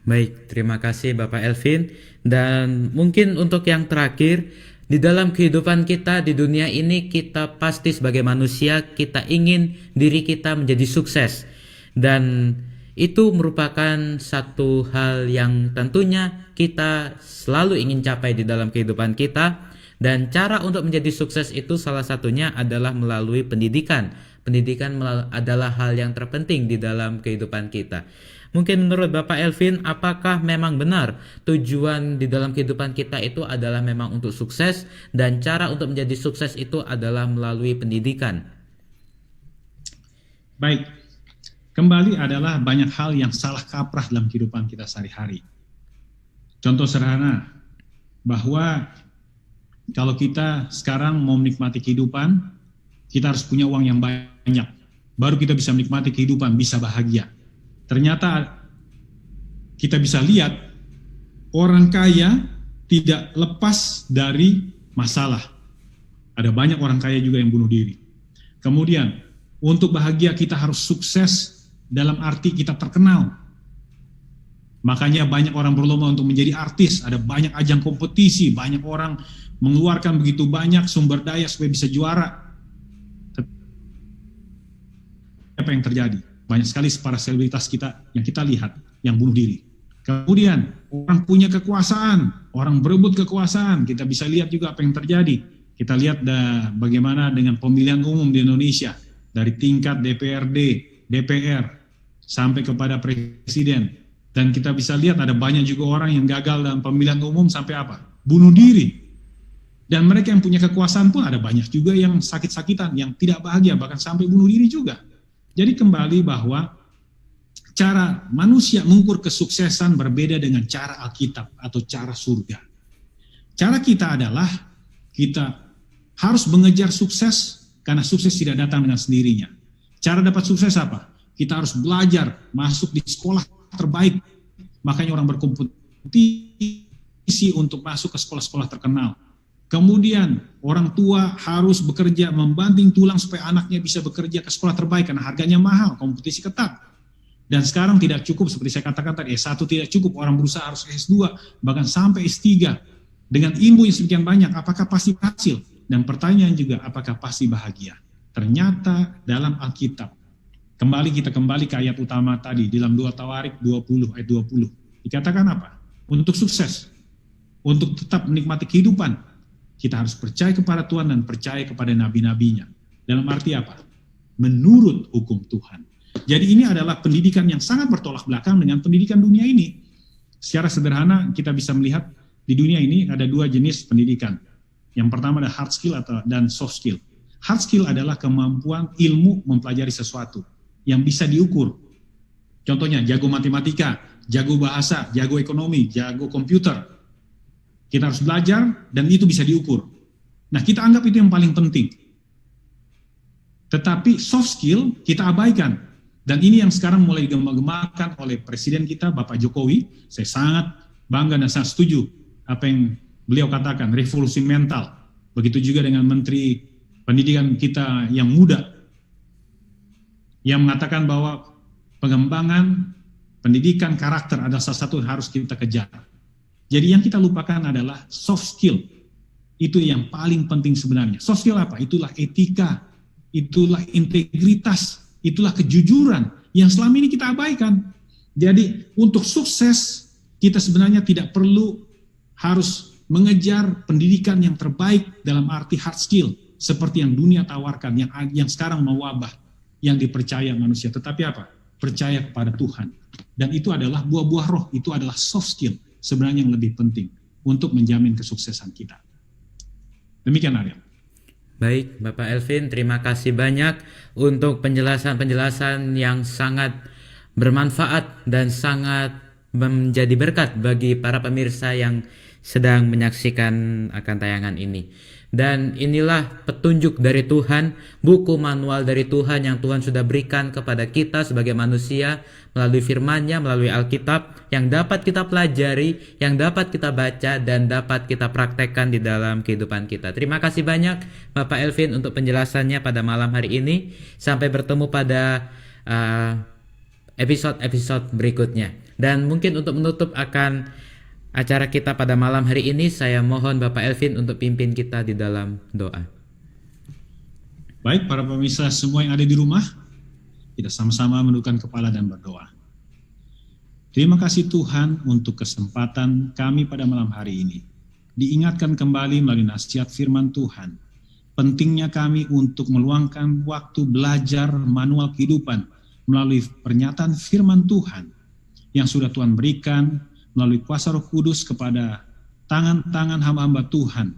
Baik, terima kasih Bapak Elvin. Dan mungkin untuk yang terakhir, di dalam kehidupan kita di dunia ini, kita pasti sebagai manusia, kita ingin diri kita menjadi sukses. Dan itu merupakan satu hal yang tentunya kita selalu ingin capai di dalam kehidupan kita. Dan cara untuk menjadi sukses itu salah satunya adalah melalui pendidikan. Pendidikan adalah hal yang terpenting di dalam kehidupan kita. Mungkin menurut Bapak Elvin, apakah memang benar tujuan di dalam kehidupan kita itu adalah memang untuk sukses, dan cara untuk menjadi sukses itu adalah melalui pendidikan? Baik, kembali adalah banyak hal yang salah kaprah dalam kehidupan kita sehari-hari. Contoh sederhana, bahwa kalau kita sekarang mau menikmati kehidupan, kita harus punya uang yang banyak, baru kita bisa menikmati kehidupan, bisa bahagia. Ternyata kita bisa lihat orang kaya tidak lepas dari masalah. Ada banyak orang kaya juga yang bunuh diri. Kemudian, untuk bahagia kita harus sukses dalam arti kita terkenal. Makanya banyak orang berlomba untuk menjadi artis, ada banyak ajang kompetisi, banyak orang mengeluarkan begitu banyak sumber daya supaya bisa juara. Apa yang terjadi? Banyak sekali para selebritas kita yang kita lihat yang bunuh diri. Kemudian orang punya kekuasaan, orang berebut kekuasaan. Kita bisa lihat juga apa yang terjadi. Kita lihat bagaimana dengan pemilihan umum di Indonesia, dari tingkat DPRD, DPR, sampai kepada presiden. Dan kita bisa lihat ada banyak juga orang yang gagal dalam pemilihan umum sampai apa? Bunuh diri. Dan mereka yang punya kekuasaan pun ada banyak juga yang sakit-sakitan, yang tidak bahagia, bahkan sampai bunuh diri juga. Jadi kembali bahwa cara manusia mengukur kesuksesan berbeda dengan cara Alkitab atau cara surga. Cara kita adalah kita harus mengejar sukses karena sukses tidak datang dengan sendirinya. Cara dapat sukses apa? Kita harus belajar, masuk di sekolah terbaik. Makanya orang berkompetisi untuk masuk ke sekolah-sekolah terkenal. Kemudian orang tua harus bekerja membanting tulang supaya anaknya bisa bekerja ke sekolah terbaik karena harganya mahal, kompetisi ketat. Dan sekarang tidak cukup seperti saya katakan tadi, S1 tidak cukup, orang berusaha harus S2, bahkan sampai S3. Dengan ilmu yang sekian banyak, apakah pasti berhasil? Dan pertanyaan juga, apakah pasti bahagia? Ternyata dalam Alkitab, kita kembali ke ayat utama tadi, dalam 2 Tawarik 20 ayat 20. Dikatakan apa? Untuk sukses, untuk tetap menikmati kehidupan, kita harus percaya kepada Tuhan dan percaya kepada nabi-nabinya. Dalam arti apa? Menurut hukum Tuhan. Jadi ini adalah pendidikan yang sangat bertolak belakang dengan pendidikan dunia ini. Secara sederhana kita bisa melihat di dunia ini ada dua jenis pendidikan. Yang pertama ada hard skill dan soft skill. Hard skill adalah kemampuan ilmu mempelajari sesuatu yang bisa diukur. Contohnya jago matematika, jago bahasa, jago ekonomi, jago komputer. Kita harus belajar dan itu bisa diukur. Nah, kita anggap itu yang paling penting. Tetapi soft skill kita abaikan. Dan ini yang sekarang mulai digema-gemakan oleh Presiden kita, Bapak Jokowi. Saya sangat bangga dan sangat setuju apa yang beliau katakan, revolusi mental. Begitu juga dengan Menteri Pendidikan kita yang muda, yang mengatakan bahwa pengembangan pendidikan karakter adalah salah satu yang harus kita kejar. Jadi yang kita lupakan adalah soft skill. Itu yang paling penting sebenarnya. Soft skill apa? Itulah etika, itulah integritas, itulah kejujuran yang selama ini kita abaikan. Jadi untuk sukses, kita sebenarnya tidak perlu harus mengejar pendidikan yang terbaik dalam arti hard skill, seperti yang dunia tawarkan, yang sekarang mewabah, yang dipercaya manusia. Tetapi apa? Percaya kepada Tuhan. Dan itu adalah buah-buah roh, itu adalah soft skill. Sebenarnya yang lebih penting untuk menjamin kesuksesan kita. Demikian Ariel. Baik, Bapak Elvin, terima kasih banyak untuk penjelasan-penjelasan yang sangat bermanfaat dan sangat menjadi berkat bagi para pemirsa yang sedang menyaksikan akan tayangan ini. Dan inilah petunjuk dari Tuhan, buku manual dari Tuhan yang Tuhan sudah berikan kepada kita sebagai manusia melalui firman-Nya, melalui Alkitab, yang dapat kita pelajari, yang dapat kita baca, dan dapat kita praktekkan di dalam kehidupan kita. Terima kasih banyak Bapak Elvin untuk penjelasannya pada malam hari ini. Sampai bertemu pada episode-episode berikutnya. Dan mungkin untuk menutup akan acara kita pada malam hari ini, saya mohon Bapak Elvin untuk pimpin kita di dalam doa. Baik, para pemirsa semua yang ada di rumah, kita sama-sama menundukkan kepala dan berdoa. Terima kasih Tuhan untuk kesempatan kami pada malam hari ini. Diingatkan kembali melalui nasihat firman Tuhan. Pentingnya kami untuk meluangkan waktu belajar manual kehidupan melalui pernyataan firman Tuhan yang sudah Tuhan berikan melalui kuasa Roh Kudus kepada tangan-tangan hamba-hamba Tuhan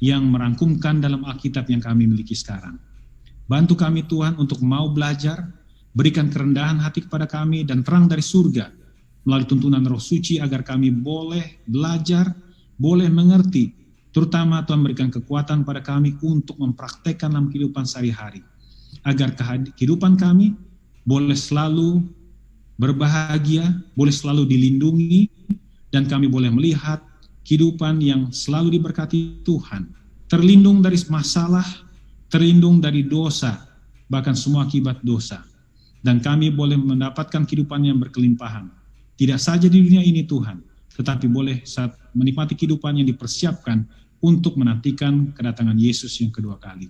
yang merangkumkan dalam Alkitab yang kami miliki sekarang. Bantu kami Tuhan untuk mau belajar, berikan kerendahan hati kepada kami dan terang dari surga melalui tuntunan Roh Suci agar kami boleh belajar, boleh mengerti. Terutama Tuhan berikan kekuatan pada kami untuk mempraktekkan dalam kehidupan sehari-hari. Agar kehidupan kami boleh selalu berbahagia, boleh selalu dilindungi, dan kami boleh melihat kehidupan yang selalu diberkati Tuhan. Terlindung dari masalah, terlindung dari dosa, bahkan semua akibat dosa. Dan kami boleh mendapatkan kehidupan yang berkelimpahan. Tidak saja di dunia ini Tuhan, tetapi boleh saat menikmati kehidupan yang dipersiapkan untuk menantikan kedatangan Yesus yang kedua kali.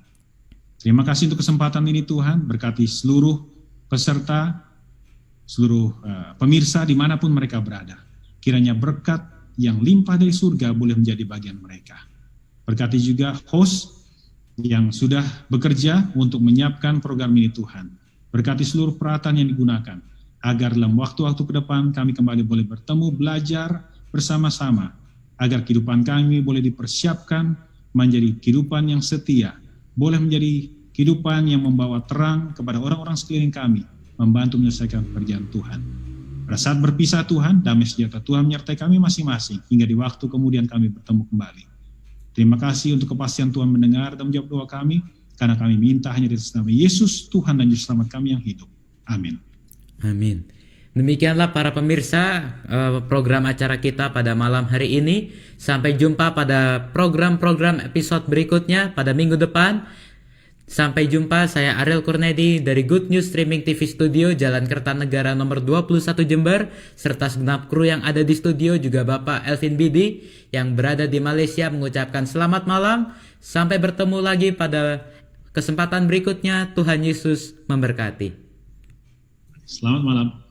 Terima kasih untuk kesempatan ini Tuhan, berkati seluruh peserta, seluruh pemirsa dimanapun mereka berada. Kiranya berkat yang limpah dari surga boleh menjadi bagian mereka. Berkati juga host yang sudah bekerja untuk menyiapkan program ini Tuhan. Berkati seluruh peralatan yang digunakan, agar dalam waktu-waktu ke depan kami kembali boleh bertemu, belajar bersama-sama, agar kehidupan kami boleh dipersiapkan menjadi kehidupan yang setia, boleh menjadi kehidupan yang membawa terang kepada orang-orang sekeliling kami, membantu menyelesaikan pekerjaan Tuhan. Pada saat berpisah Tuhan, damai sejahtera Tuhan menyertai kami masing-masing, hingga di waktu kemudian kami bertemu kembali. Terima kasih untuk kepastian Tuhan mendengar dan menjawab doa kami, karena kami minta hanya di atas nama Yesus, Tuhan dan Juru Selamat kami yang hidup. Amin. Amin. Demikianlah para pemirsa program acara kita pada malam hari ini. Sampai jumpa pada program-program episode berikutnya pada minggu depan. Sampai jumpa, saya Ariel Kurnedi dari Good News Streaming TV Studio, Jalan Kertanegara nomor 21 Jember, serta segenap kru yang ada di studio, juga Bapak Elvin Bidi yang berada di Malaysia mengucapkan selamat malam. Sampai bertemu lagi pada kesempatan berikutnya. Tuhan Yesus memberkati. Selamat malam.